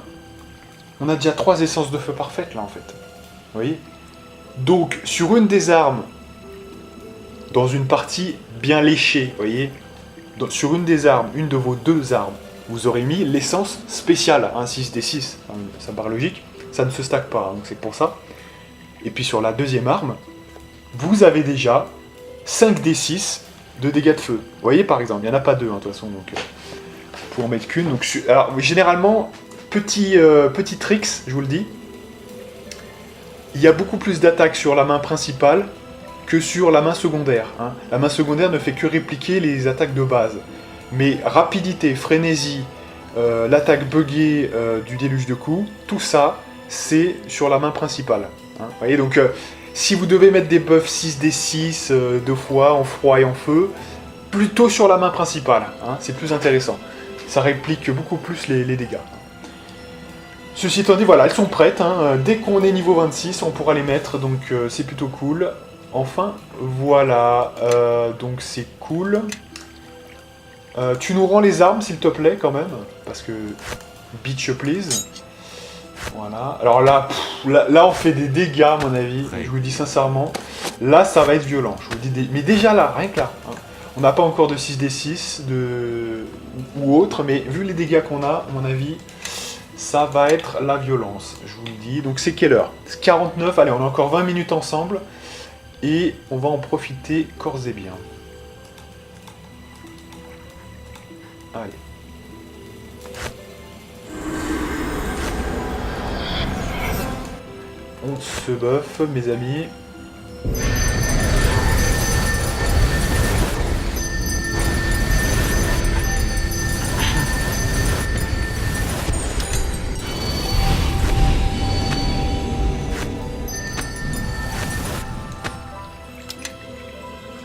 On a déjà 3 essences de feu parfaites, là, en fait. Vous voyez? Donc, sur une des armes, dans une partie bien léchée, vous voyez? Sur une des armes, une de vos 2 armes, vous aurez mis l'essence spéciale, un 6d6, enfin, ça me paraît logique, ça ne se stack pas, hein, donc c'est pour ça. Et puis sur la deuxième arme, vous avez déjà 5d6 de dégâts de feu. Vous voyez par exemple, il n'y en a pas 2, hein, de toute façon, donc pour en mettre qu'une. Donc, alors généralement, petit tricks, je vous le dis, il y a beaucoup plus d'attaques sur la main principale que sur la main secondaire. Hein. La main secondaire ne fait que répliquer les attaques de base. Mais rapidité, frénésie, l'attaque buggée du déluge de coups, tout ça, c'est sur la main principale. Hein. Vous voyez, donc, si vous devez mettre des buffs 6d6 2 fois, en froid et en feu, plutôt sur la main principale. Hein, c'est plus intéressant. Ça réplique beaucoup plus les dégâts. Ceci étant dit, voilà, elles sont prêtes. Hein. Dès qu'on est niveau 26, on pourra les mettre, donc c'est plutôt cool. Enfin, voilà, donc c'est cool. Tu nous rends les armes, s'il te plaît, quand même, parce que... Bitch, please. Voilà. Alors là, là, on fait des dégâts, à mon avis, je vous le dis sincèrement. Là, ça va être violent, je vous le dis. Mais déjà là, rien que là. Hein. On n'a pas encore de 6d6 ou autre, mais vu les dégâts qu'on a, à mon avis, ça va être la violence, je vous le dis. Donc c'est quelle heure? C'est 49, allez, on a encore 20 minutes ensemble. Et on va en profiter corps et bien. Allez. On se buff, mes amis.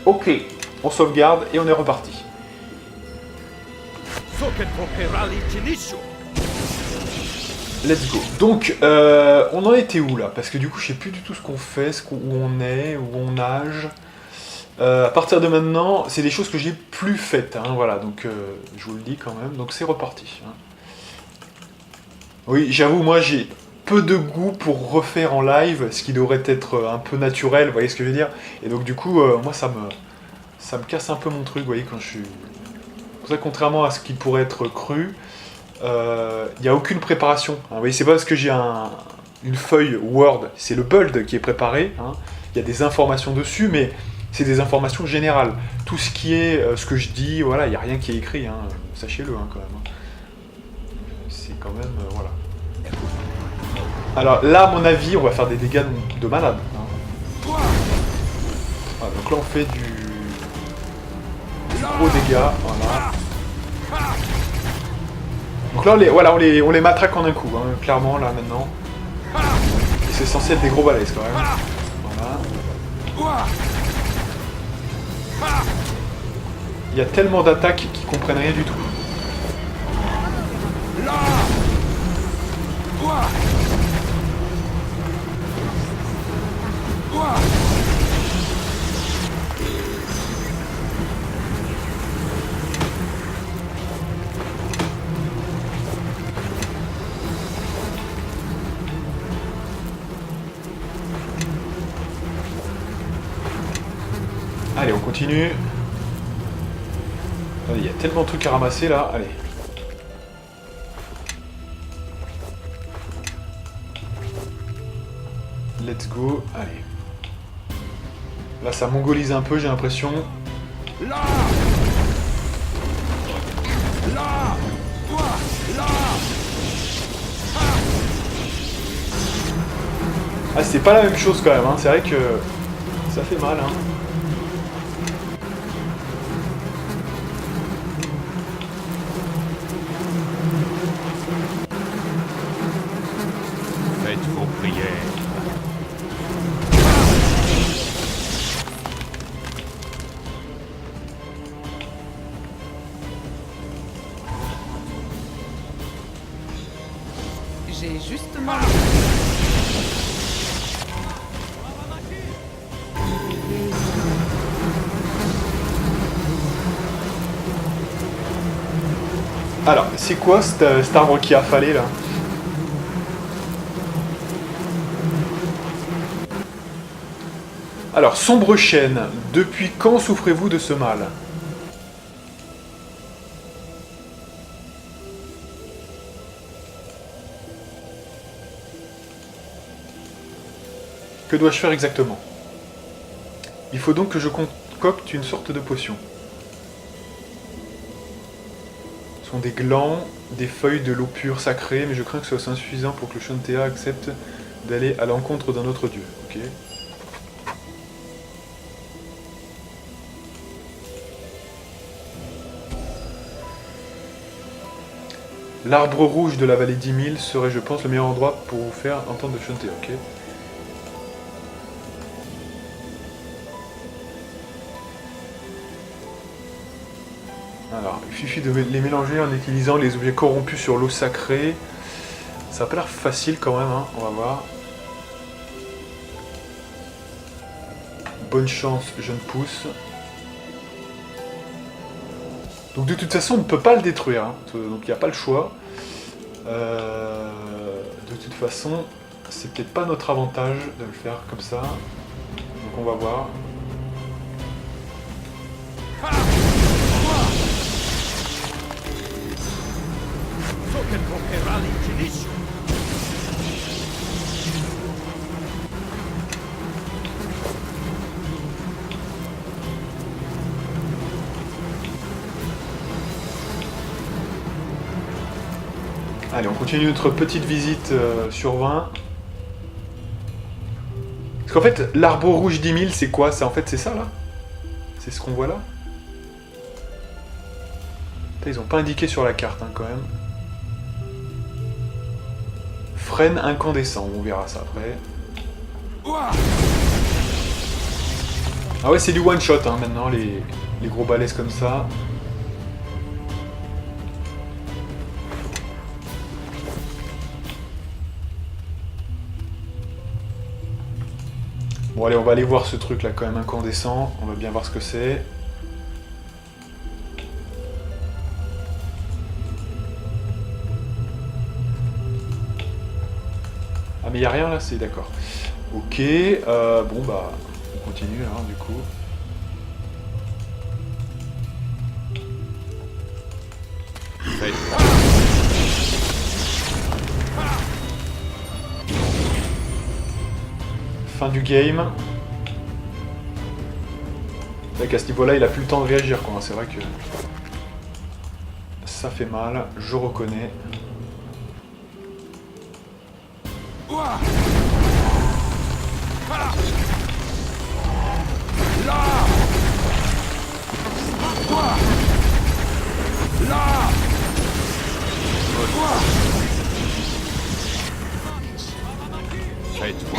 Ok, on sauvegarde et on est reparti. Let's go. Donc, on en était où là? Parce que du coup, je sais plus du tout ce qu'on fait, où on est, où on nage. À partir de maintenant, c'est des choses que j'ai plus faites. Hein, voilà, donc je vous le dis quand même. Donc c'est reparti. Hein. Oui, j'avoue, moi j'ai peu de goût pour refaire en live, ce qui devrait être un peu naturel, vous voyez ce que je veux dire? Et donc du coup, moi ça me casse un peu mon truc, vous voyez, quand je suis... Pour ça, contrairement à ce qui pourrait être cru, il n'y a aucune préparation. Hein, vous voyez, c'est pas parce que j'ai une feuille Word, c'est le build qui est préparé, hein, il y a des informations dessus, mais C'est des informations générales. Tout ce qui est, ce que je dis, voilà, il n'y a rien qui est écrit, hein. Sachez-le hein, quand même. Hein. C'est quand même, voilà. Alors là, à mon avis, on va faire des dégâts de malade. Hein. Ah, donc là, on fait du gros dégâts, voilà. Donc là, on les matraque en un coup, hein, clairement, là, maintenant. Et c'est censé être des gros balaises, quand même. Voilà. Il y a tellement d'attaques qui comprennent rien du tout. Allez, on continue. Il y a tellement de trucs à ramasser là, allez. Let's go, allez. Là ça mongolise un peu, j'ai l'impression. Ah c'est pas la même chose quand même, hein. C'est vrai que ça fait mal. Hein. Faites vos prières. J'ai justement... Alors, c'est quoi cet arbre qui a affalé là? Alors, sombre chaîne, depuis quand souffrez-vous de ce mal? Que dois-je faire exactement? Il faut donc que je concocte une sorte de potion. Ce sont des glands, des feuilles de l'eau pure sacrée, mais je crains que ce soit insuffisant pour que le Shantea accepte d'aller à l'encontre d'un autre dieu. Ok. L'arbre rouge de la vallée d'10 000 serait, je pense, le meilleur endroit pour vous faire entendre le Shantea. Ok. Alors, il suffit de les mélanger en utilisant les objets corrompus sur l'eau sacrée. Ça a pas l'air facile quand même, hein. On va voir. Bonne chance, jeune pousse. Donc de toute façon, on ne peut pas le détruire, hein. Donc il n'y a pas le choix. De toute façon, c'est peut-être pas notre avantage de le faire comme ça. Donc on va voir. Allez, on continue notre petite visite sur 20. Parce qu'en fait, l'arbre rouge 10 000, c'est quoi? En fait, c'est ça, là? C'est ce qu'on voit là? Putain, ils ont pas indiqué sur la carte, hein, quand même. Frêne incandescent, on verra ça après. Ah ouais, c'est du one-shot, hein, maintenant, les gros balaises comme ça. Bon allez, on va aller voir ce truc là quand même incandescent, on va bien voir ce que c'est. Ah mais il n'y a rien là, c'est d'accord. Ok, bon bah, on continue alors du coup. Fin du game. Là, qu'à ce niveau-là, il a plus le temps de réagir, quoi. C'est vrai que ça fait mal, je reconnais. Faites vos...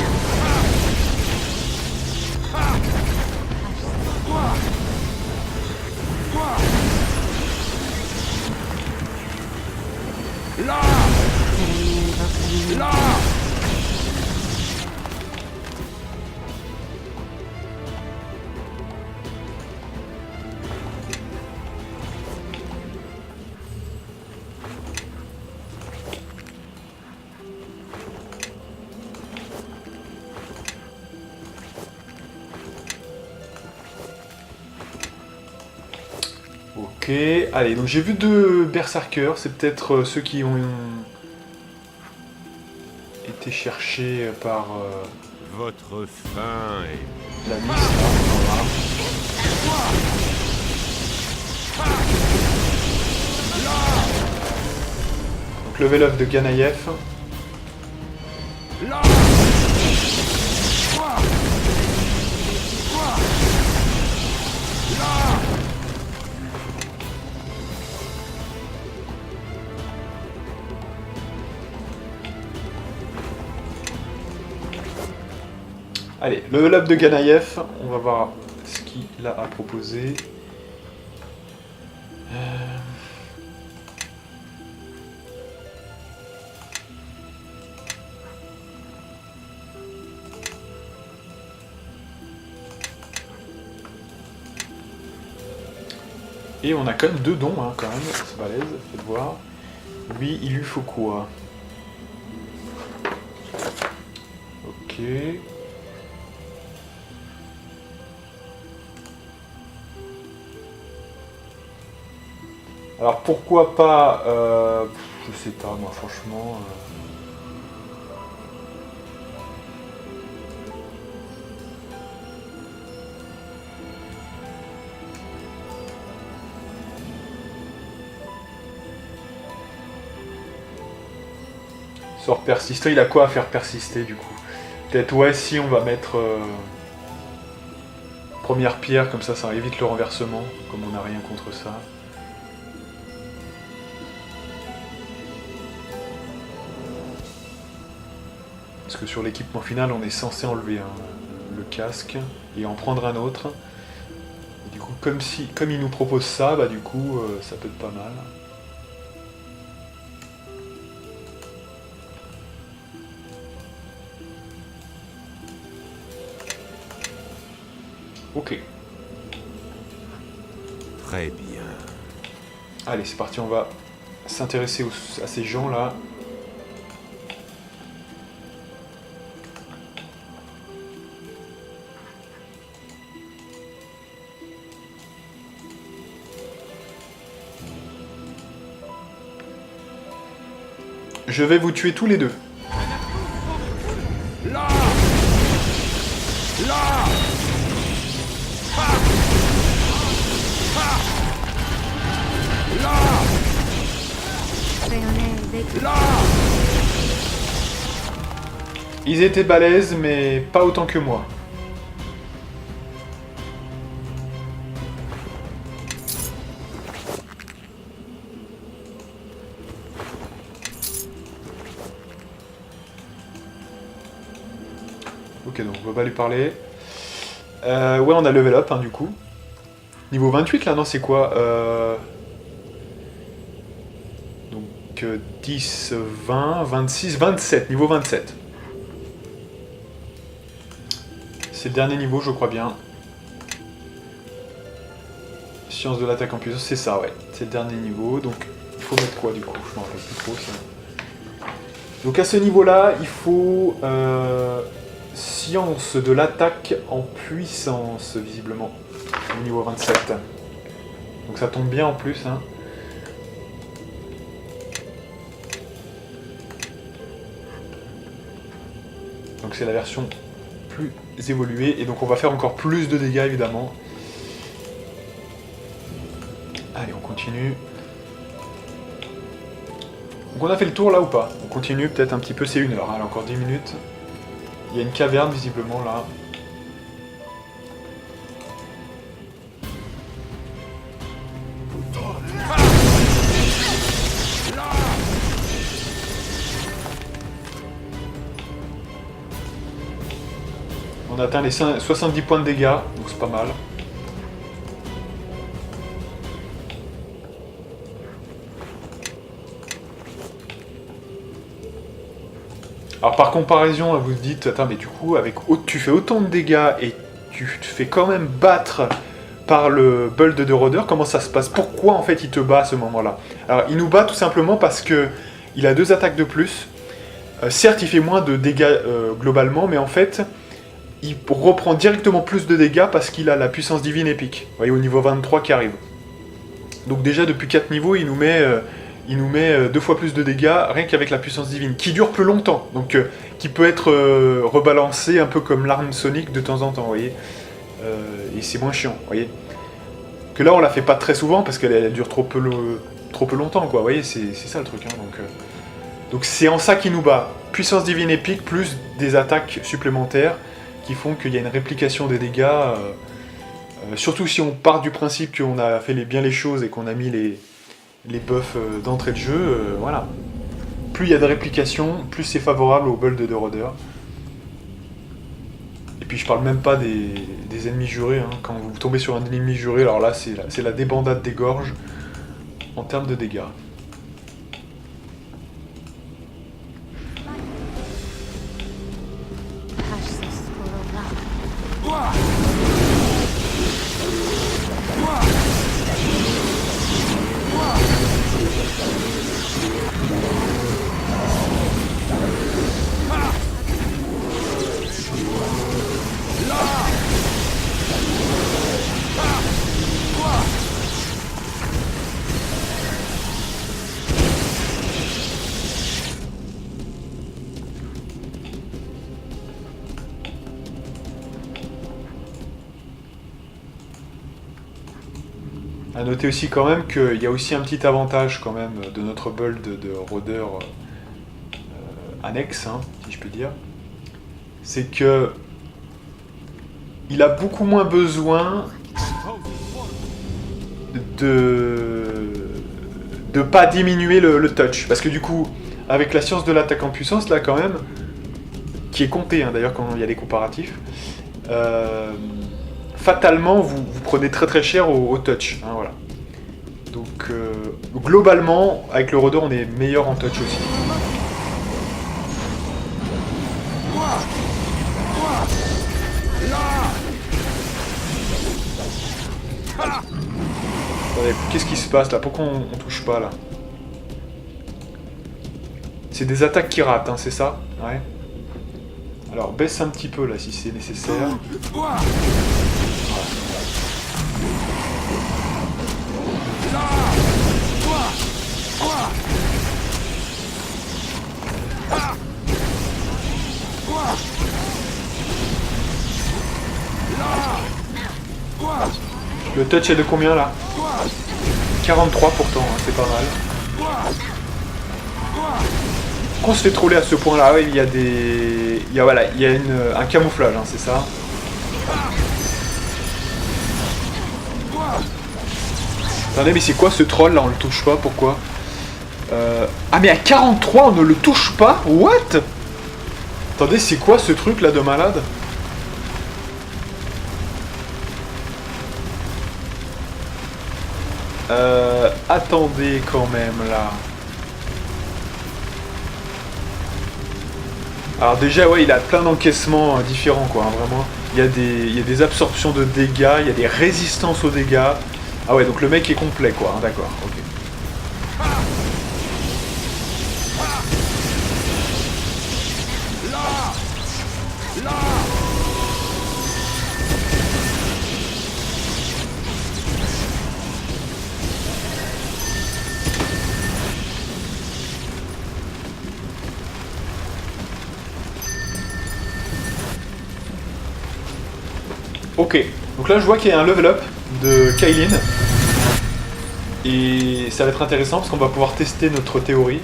Ok, allez, donc j'ai vu 2 berserkers, c'est peut-être ceux qui ont été cherchés par Votre faim est... la liste. Là. Donc level up de Ganaïef. Allez, level up de Ganaïef, on va voir ce qu'il a à proposer. Et on a quand même 2 dons, hein, quand même, c'est balèze, faites voir. Lui, il lui faut quoi? Ok. Alors pourquoi pas, je sais pas moi franchement. Sort persistant, il a quoi à faire persister du coup? Peut-être ouais si on va mettre première pierre, comme ça évite le renversement, comme on n'a rien contre ça. Parce que sur l'équipement final, on est censé enlever le casque et en prendre un autre. Et du coup, comme il nous propose ça, bah du coup, ça peut être pas mal. Ok. Très bien. Allez, c'est parti, on va s'intéresser à ces gens-là. Je vais vous tuer tous les deux. Là! Là! Ha! Ha! Là! Là! Ils étaient balèzes, mais pas autant que moi. Ok, donc on va pas lui parler. Ouais, on a level up, hein, du coup. Niveau 28, là, non, c'est quoi Donc 10, 20, 26, 27. Niveau 27. C'est le dernier niveau, je crois bien. Science de l'attaque en puissance, c'est ça, ouais. C'est le dernier niveau, donc il faut mettre quoi, du coup? Je m'en rappelle plus trop, ça. Donc à ce niveau-là, il faut... Science de l'attaque en puissance, visiblement, au niveau 27. Donc ça tombe bien en plus, hein. Donc c'est la version plus évoluée, et donc on va faire encore plus de dégâts, évidemment. continue. Donc on a fait le tour là ou pas? On continue peut-être un petit peu, c'est 1 heure, hein, encore 10 minutes. Il y a une caverne visiblement là. On a atteint les 70 points de dégâts, donc c'est pas mal. Alors par comparaison, vous vous dites, attends mais du coup, tu fais autant de dégâts et tu te fais quand même battre par le Build de Rôdeur, comment ça se passe? Pourquoi en fait il te bat à ce moment-là? Alors il nous bat tout simplement parce que il a 2 attaques de plus. Certes il fait moins de dégâts globalement, mais en fait il reprend directement plus de dégâts parce qu'il a la puissance divine épique. Vous voyez, au niveau 23 qui arrive. Donc déjà depuis 4 niveaux, il nous met 2 fois plus de dégâts rien qu'avec la puissance divine, qui dure plus longtemps, donc qui peut être rebalancé un peu comme l'arme Sonic de temps en temps, vous voyez. Et c'est moins chiant, vous voyez. Que là on la fait pas très souvent parce qu'elle dure trop peu longtemps, quoi, vous voyez, c'est ça le truc, hein, donc c'est en ça qu'il nous bat. Puissance divine épique plus des attaques supplémentaires qui font qu'il y a une réplication des dégâts, surtout si on part du principe qu'on a fait bien les choses et qu'on a mis les buffs d'entrée de jeu, voilà. Plus il y a de réplication, plus c'est favorable au build de Rôdeur. Et puis je parle même pas des ennemis jurés, hein. Quand vous tombez sur un ennemi juré, alors là c'est la débandade des gorges en termes de dégâts. A noter aussi quand même qu'il y a aussi un petit avantage quand même de notre build de Rôdeur annexe, hein, si je peux dire. C'est que il a beaucoup moins besoin de pas diminuer le touch. Parce que du coup, avec la science de l'attaque en puissance, là quand même, qui est comptée hein, d'ailleurs quand il y a des comparatifs, fatalement vous prenez très très cher au touch. Hein, voilà. Donc globalement, avec le Rôdeur, on est meilleur en touch aussi. Attendez, qu'est-ce qui se passe là? Pourquoi on touche pas là? C'est des attaques qui ratent, hein, c'est ça? Ouais. Alors baisse un petit peu là si c'est nécessaire. Voilà. Le touch est de combien là? 43 pourtant, hein, c'est pas mal. Pourquoi on se fait troller à ce point là? Oui, il y a des... Il y a un camouflage, hein, c'est ça. Attendez, mais c'est quoi ce troll là? On le touche pas, pourquoi? Ah mais à 43 on ne le touche pas? What? Attendez, c'est quoi ce truc là de malade? Attendez quand même là. Alors déjà ouais il a plein d'encaissements différents quoi, hein, vraiment. Il y a des absorptions de dégâts, il y a des résistances aux dégâts. Ah ouais donc le mec est complet quoi, hein, d'accord, ok. Ok, donc là je vois qu'il y a un level up de Kailin. Et ça va être intéressant parce qu'on va pouvoir tester notre théorie.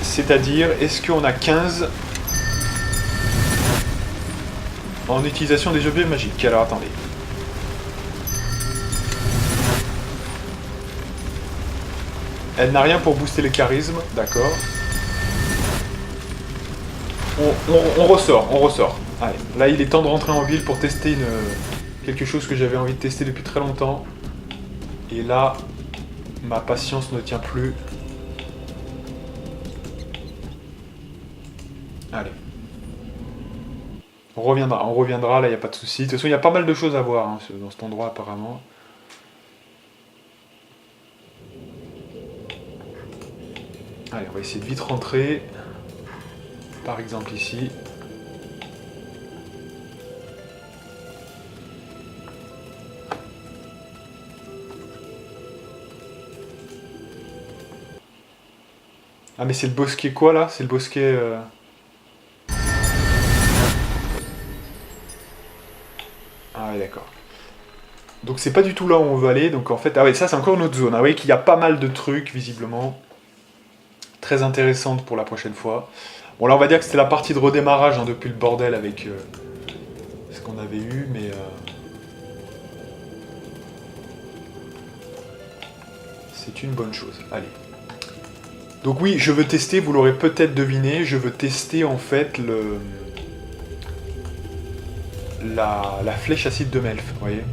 C'est-à-dire, est-ce qu'on a 15 en utilisation des objets magiques? Alors attendez. Elle n'a rien pour booster les charismes, d'accord. On ressort. Allez, là il est temps de rentrer en ville pour tester quelque chose que j'avais envie de tester depuis très longtemps. Et là, ma patience ne tient plus. Allez. On reviendra, là il n'y a pas de souci. De toute façon, il y a pas mal de choses à voir hein, dans cet endroit apparemment. Allez, on va essayer de vite rentrer. Par exemple ici. Ah mais c'est le bosquet quoi là? C'est le bosquet... Ah ouais d'accord. Donc c'est pas du tout là où on veut aller, donc en fait... Ah ouais, ça c'est encore une autre zone. Ah oui, qu'il y a pas mal de trucs visiblement. Très intéressantes pour la prochaine fois. Bon là on va dire que c'était la partie de redémarrage hein, depuis le bordel avec ce qu'on avait eu, mais... C'est une bonne chose. Allez. Donc oui, je veux tester, vous l'aurez peut-être deviné, je veux tester en fait la flèche acide de Melf, vous voyez.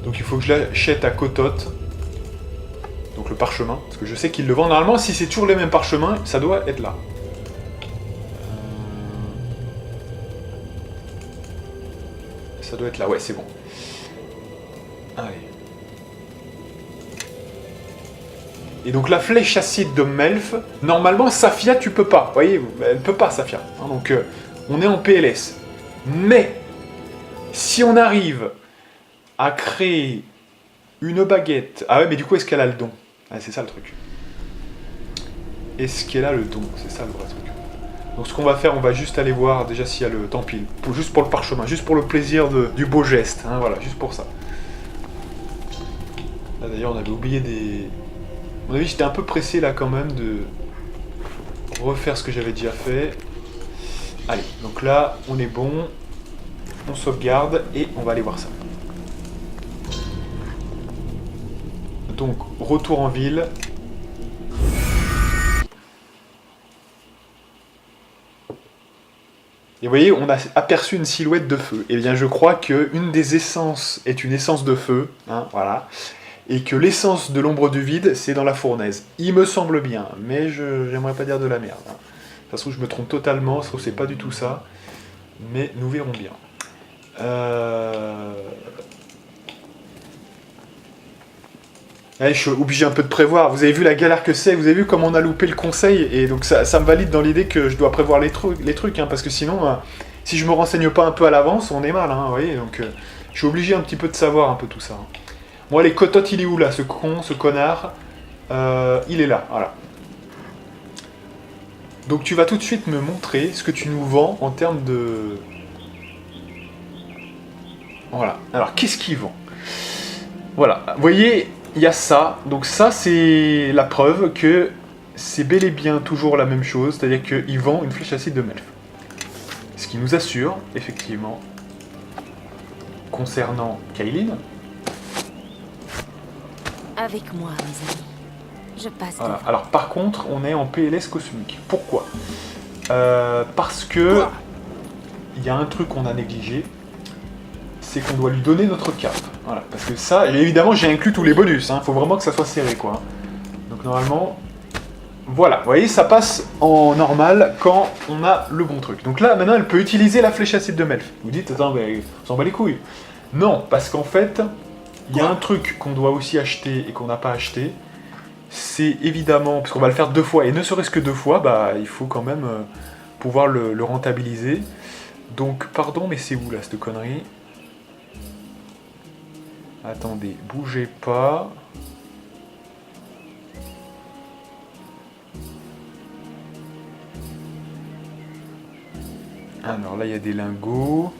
Donc il faut que je l'achète à Kotot, donc le parchemin, parce que je sais qu'il le vend. Normalement, si c'est toujours les mêmes parchemins, ça doit être là. Ça doit être là, ouais, c'est bon. Allez. Et donc la flèche acide de Melf, normalement Safia tu peux pas, vous voyez, elle peut pas Safia. Hein, donc on est en PLS. Mais si on arrive à créer une baguette... Ah ouais mais du coup est-ce qu'elle a le don? Ah, c'est ça le truc. Est-ce qu'elle a le don? C'est ça le vrai truc. Donc ce qu'on va faire, on va juste aller voir déjà s'il y a le... Tant pis, juste pour le parchemin, juste pour le plaisir du beau geste. Hein, voilà, juste pour ça. Là d'ailleurs on avait oublié des... À mon avis, j'étais un peu pressé là quand même de refaire ce que j'avais déjà fait. Allez, donc là, on est bon. On sauvegarde et on va aller voir ça. Donc, retour en ville. Et vous voyez, on a aperçu une silhouette de feu. Et bien, je crois qu'une des essences est une essence de feu. Hein, voilà. Et que l'essence de l'ombre du vide, c'est dans la fournaise. Il me semble bien, mais j'aimerais pas dire de la merde. Hein. De toute façon, je me trompe totalement, sauf que c'est pas du tout ça. Mais nous verrons bien. Allez, je suis obligé un peu de prévoir. Vous avez vu la galère que c'est, vous avez vu comment on a loupé le conseil, et donc ça me valide dans l'idée que je dois prévoir les trucs, hein, parce que sinon, si je me renseigne pas un peu à l'avance, on est mal, hein, vous voyez, donc je suis obligé un petit peu de savoir un peu tout ça. Hein. Bon allez, Kotot il est où là, ce con, ce connard? Il est là, voilà. Donc tu vas tout de suite me montrer ce que tu nous vends en termes de... Voilà, alors qu'est-ce qu'il vend? Voilà, vous voyez, il y a ça, donc ça c'est la preuve que c'est bel et bien toujours la même chose, c'est-à-dire qu'il vend une flèche acide de Melf. Ce qui nous assure, effectivement, concernant Kaylin... Avec moi, mes amis. Je passe Voilà. devant. Alors par contre, on est en PLS cosmique. Pourquoi? Parce que il y a un truc qu'on a négligé, c'est qu'on doit lui donner notre cape. Voilà. Parce que ça, et évidemment, j'ai inclus tous les bonus. Hein. Faut vraiment que ça soit serré, quoi. Donc normalement, voilà. Vous voyez, ça passe en normal quand on a le bon truc. Donc là, maintenant, elle peut utiliser la flèche acide de Melf. Vous dites, attends, mais on s'en bat les couilles. Non, parce qu'en fait, il y a un truc qu'on doit aussi acheter et qu'on n'a pas acheté. C'est évidemment, parce qu'on va le faire 2 fois, et ne serait-ce que 2 fois, bah, il faut quand même pouvoir le rentabiliser. Donc, pardon, mais c'est où là, cette connerie? Attendez, bougez pas. Alors là, il y a des lingots.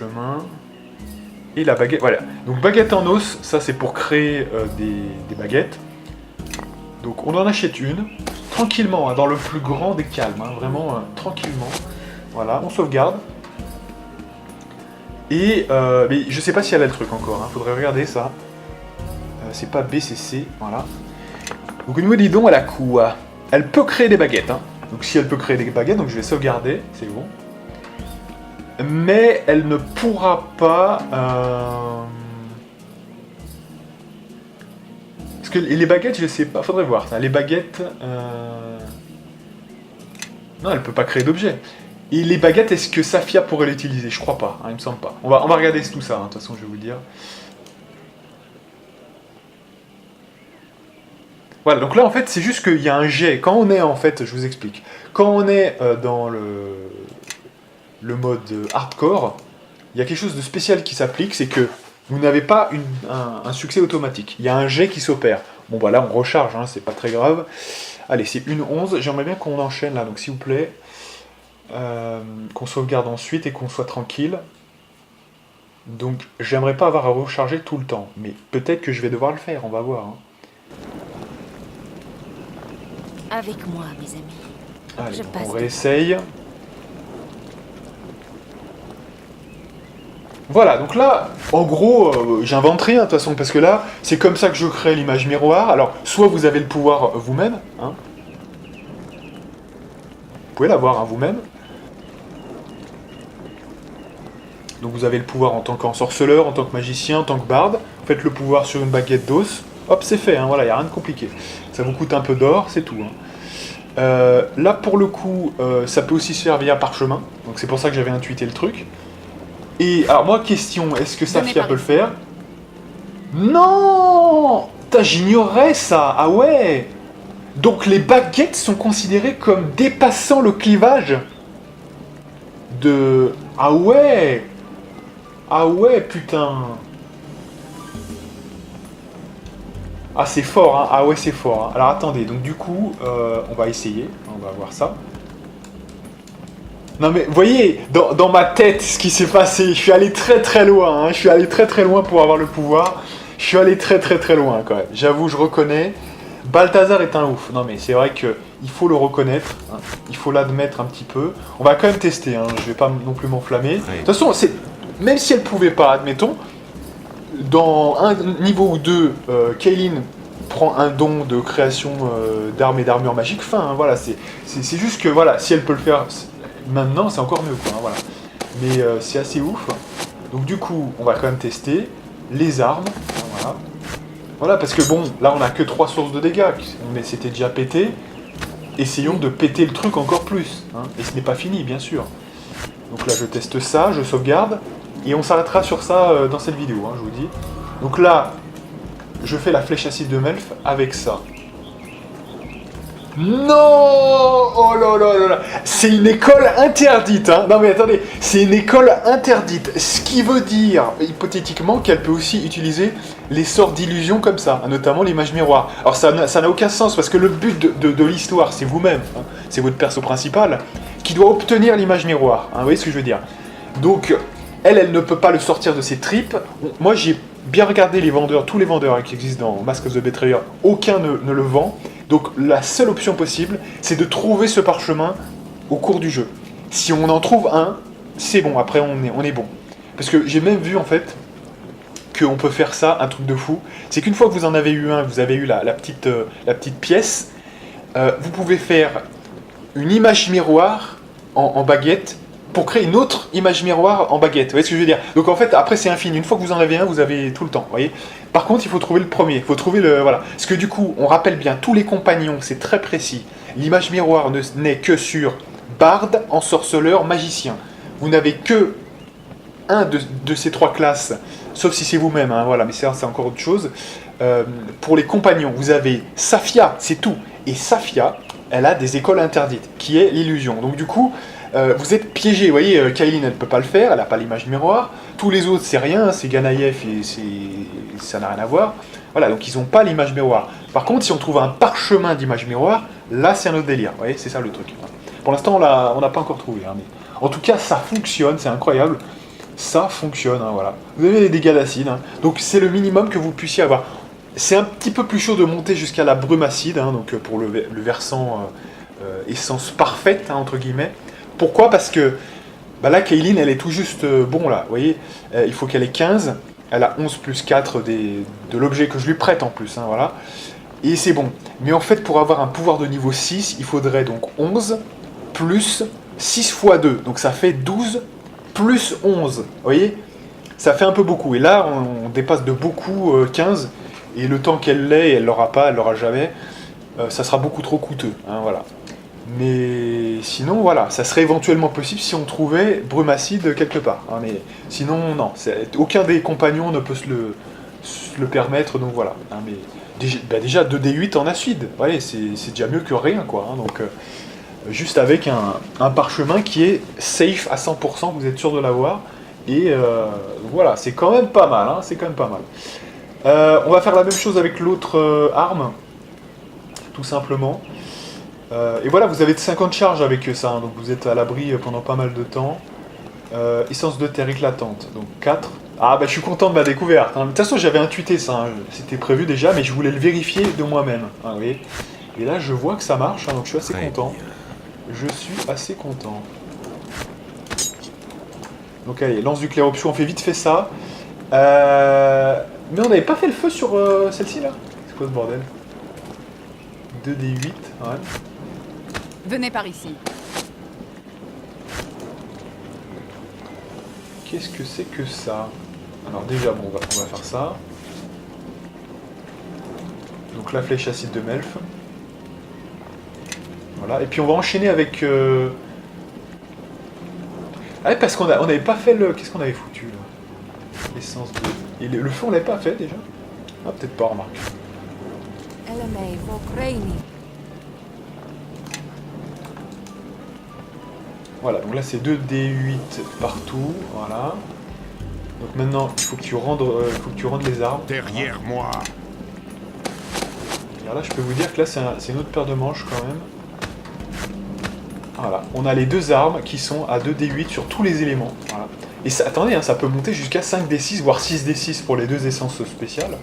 parchemin. Et la baguette, voilà. Donc baguette en os, ça c'est pour créer des baguettes. Donc on en achète une, tranquillement, hein, dans le plus grand des calmes, hein, vraiment tranquillement. Voilà, on sauvegarde. Et mais je sais pas si elle a le truc encore, hein, faudrait regarder ça. C'est pas B, c'est C, voilà. Donc au niveau des dons, elle a quoi? Elle peut créer des baguettes, hein. Donc si elle peut créer des baguettes, donc je vais sauvegarder, c'est bon. Mais elle ne pourra pas... Parce que les baguettes, je sais pas, faudrait voir ça. Les baguettes... Non, elle peut pas créer d'objets. Et les baguettes, est-ce que Safia pourrait l'utiliser? Je crois pas, hein, il me semble pas. On va regarder tout ça, hein, de toute façon, je vais vous le dire. Voilà, donc là, en fait, c'est juste qu'il y a un jet. Quand on est, en fait, je vous explique. Quand on est dans le mode hardcore, il y a quelque chose de spécial qui s'applique, c'est que vous n'avez pas un succès automatique. Il y a un jet qui s'opère. Bon, bah là, on recharge, hein, c'est pas très grave. Allez, c'est une 11. J'aimerais bien qu'on enchaîne, là, donc s'il vous plaît. Qu'on sauvegarde ensuite et qu'on soit tranquille. Donc, j'aimerais pas avoir à recharger tout le temps. Mais peut-être que je vais devoir le faire, on va voir. Hein. Avec moi, mes amis. Allez, Je donc passe on de- réessaye. Voilà, donc là, en gros, j'invente rien de toute façon, parce que là, c'est comme ça que je crée l'image miroir. Alors, soit vous avez le pouvoir vous-même, hein. Vous pouvez l'avoir hein, vous-même. Donc vous avez le pouvoir en tant qu'ensorceleur, en tant que magicien, en tant que barde. Vous faites le pouvoir sur une baguette d'os. Hop, c'est fait, hein, voilà, il n'y a rien de compliqué. Ça vous coûte un peu d'or, c'est tout. Hein. Là, pour le coup, ça peut aussi se faire via parchemin. Donc c'est pour ça que j'avais intuité le truc. Et alors moi, question, est-ce que Donnez Safia par peut le faire? Non! J'ignorais ça, ah ouais! Donc les baguettes sont considérées comme dépassant le clivage de... Ah ouais! Ah ouais, putain! Ah c'est fort, hein? Ah ouais, c'est fort. Hein. Alors attendez, donc du coup, on va essayer, on va voir ça. Non mais, vous voyez, dans ma tête, ce qui s'est passé, je suis allé très très loin, hein, je suis allé très très loin pour avoir le pouvoir. Je suis allé très très très loin quand même. J'avoue, je reconnais. Balthazar est un ouf. Non mais c'est vrai que il faut le reconnaître, hein. Il faut l'admettre un petit peu. On va quand même tester, hein. Je vais pas non plus m'enflammer. De toute façon, même si elle pouvait pas, admettons, dans un niveau ou deux, Kaylin prend un don de création d'armes et d'armure magique. Fin, hein, voilà, c'est juste que voilà, si elle peut le faire maintenant, c'est encore mieux, quoi, hein, voilà. Mais c'est assez ouf. Donc du coup, on va quand même tester les armes. Voilà. Voilà, parce que bon, là on a que 3 sources de dégâts, mais c'était déjà pété. Essayons de péter le truc encore plus. Hein. Et ce n'est pas fini, bien sûr. Donc là, je teste ça, je sauvegarde. Et on s'arrêtera sur ça dans cette vidéo, hein, je vous dis. Donc là, je fais la flèche acide de Melf avec ça. Non! Oh là là là là! C'est une école interdite, hein! Non mais attendez, c'est une école interdite. Ce qui veut dire, hypothétiquement, qu'elle peut aussi utiliser les sorts d'illusion comme ça, notamment l'image miroir. Alors ça n'a aucun sens, parce que le but de l'histoire, c'est vous-même, hein, c'est votre perso principal, qui doit obtenir l'image miroir. Hein, vous voyez ce que je veux dire? Donc, elle ne peut pas le sortir de ses tripes. Moi, j'ai bien regardé les vendeurs, tous les vendeurs qui existent dans Mask of the Betrayer, aucun ne le vend. Donc la seule option possible, c'est de trouver ce parchemin au cours du jeu. Si on en trouve un, c'est bon, après on est bon. Parce que j'ai même vu en fait qu'on peut faire ça, un truc de fou. C'est qu'une fois que vous en avez eu un, vous avez eu la petite pièce, vous pouvez faire une image miroir en baguette pour créer une autre image miroir en baguette. Vous voyez ce que je veux dire? Donc en fait, après c'est infini. Une fois que vous en avez un, vous avez tout le temps. Vous voyez? Par contre, il faut trouver le premier. Il faut trouver le... Voilà. Parce que du coup, on rappelle bien, tous les compagnons, c'est très précis. L'image miroir n'est que sur barde, ensorceleur, magicien. Vous n'avez que un de ces 3 classes, sauf si c'est vous-même, hein, voilà, mais c'est encore autre chose. Pour les compagnons, vous avez Safia, c'est tout. Et Safia, elle a des écoles interdites, qui est l'illusion. Donc du coup... vous êtes piégé, vous voyez, Kaylin elle ne peut pas le faire, elle n'a pas l'image miroir, tous les autres c'est rien, c'est Ganaïef et ça n'a rien à voir, voilà, donc ils n'ont pas l'image miroir. Par contre, si on trouve un parchemin d'image miroir, là c'est un autre délire, vous voyez, c'est ça le truc. Pour l'instant on n'a pas encore trouvé, hein, mais en tout cas ça fonctionne, c'est incroyable. ça fonctionne, hein, voilà. Vous avez les dégâts d'acide, hein. Donc c'est le minimum que vous puissiez avoir. C'est un petit peu plus chaud de monter jusqu'à la brume acide, hein, donc pour le versant essence parfaite, hein, entre guillemets. Pourquoi? Parce que bah là, Kaylin, elle est tout juste bon, là, vous voyez, il faut qu'elle ait 15, elle a 11 plus 4 de l'objet que je lui prête en plus, hein, voilà. Et c'est bon. Mais en fait, pour avoir un pouvoir de niveau 6, il faudrait donc 11 plus 6 fois 2. Donc ça fait 12 plus 11. Vous voyez? Ça fait un peu beaucoup. Et là, on dépasse de beaucoup 15. Et le temps qu'elle l'ait, et elle l'aura pas, elle l'aura jamais, ça sera beaucoup trop coûteux. Hein, voilà. Mais sinon, voilà, ça serait éventuellement possible si on trouvait brume acide quelque part. Hein, mais sinon, non. Aucun des compagnons ne peut se le permettre. Donc voilà. Hein, mais déjà 2d8 en acide. Voyez, c'est déjà mieux que rien, quoi. Hein, donc, juste avec un parchemin qui est safe à 100%, vous êtes sûr de l'avoir. Et voilà, c'est quand même pas mal. Hein, c'est quand même pas mal. On va faire la même chose avec l'autre arme, tout simplement. Et voilà, vous avez 50 charges avec ça, hein, donc vous êtes à l'abri pendant pas mal de temps. Essence de terre éclatante, donc 4. Ah bah je suis content de ma découverte. Hein. De toute façon j'avais intuité ça, hein. C'était prévu déjà, mais je voulais le vérifier de moi-même. Hein, vous voyez. Et là je vois que ça marche, hein, donc je suis assez content. Je suis assez content. Donc allez, lance du clair-obscur, on fait vite fait ça. Mais on n'avait pas fait le feu sur celle-ci là? C'est quoi ce bordel? 2d8, ouais. Venez par ici. Qu'est-ce que c'est que ça? Alors déjà, bon, on va faire ça. Donc la flèche acide de Melf. Voilà, et puis on va enchaîner avec... Ah ouais, parce qu'on n'avait pas fait le... Qu'est-ce qu'on avait foutu là? Essence de... Et le feu, on l'avait pas fait déjà? Ah, peut-être pas, remarque. Voilà, donc là c'est 2d8 partout, voilà. Donc maintenant, il faut que tu rendes les armes. Derrière moi. Alors là, je peux vous dire que là, c'est une autre paire de manches quand même. Voilà, on a les deux armes qui sont à 2d8 sur tous les éléments. Voilà. Et ça, attendez, hein, ça peut monter jusqu'à 5d6, voire 6d6 pour les deux essences spéciales.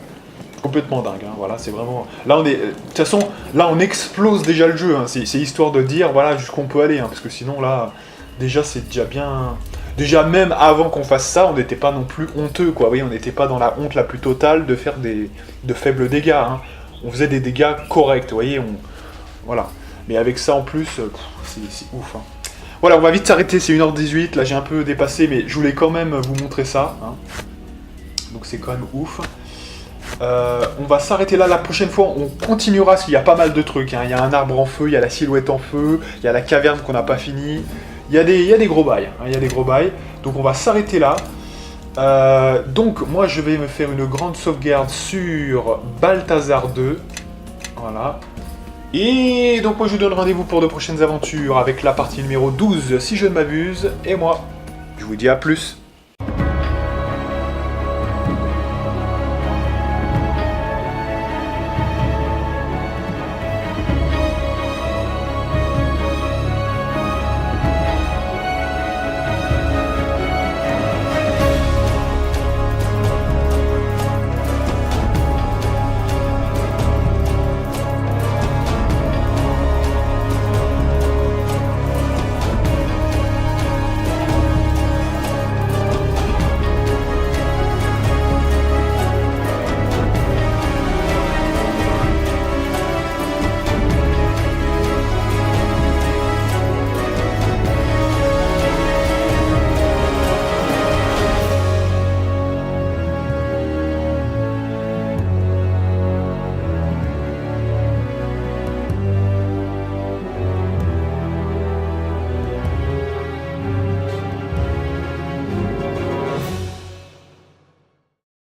Complètement dingue, hein, voilà, c'est vraiment... Là, on est... De toute façon, là, on explose déjà le jeu, hein. C'est histoire de dire, voilà, jusqu'où on peut aller, hein, parce que sinon, là, déjà, c'est déjà bien... Déjà, même avant qu'on fasse ça, on n'était pas non plus honteux, quoi. Oui, on n'était pas dans la honte la plus totale de faire de faibles dégâts, hein. On faisait des dégâts corrects, vous voyez, Voilà. Mais avec ça, en plus, c'est ouf, hein. Voilà, on va vite s'arrêter, c'est 1h18, là, j'ai un peu dépassé, mais je voulais quand même vous montrer ça, hein. Donc, c'est quand même ouf. On va s'arrêter là, la prochaine fois on continuera parce qu'il y a pas mal de trucs, hein. Il y a un arbre en feu, il y a la silhouette en feu, il y a la caverne qu'on n'a pas fini, il y a des gros bails, hein. Il y a des gros bails, donc on va s'arrêter là. Donc moi je vais me faire une grande sauvegarde sur Balthazar 2, voilà. Et donc moi je vous donne rendez-vous pour de prochaines aventures avec la partie numéro 12 si je ne m'abuse, et moi je vous dis à plus.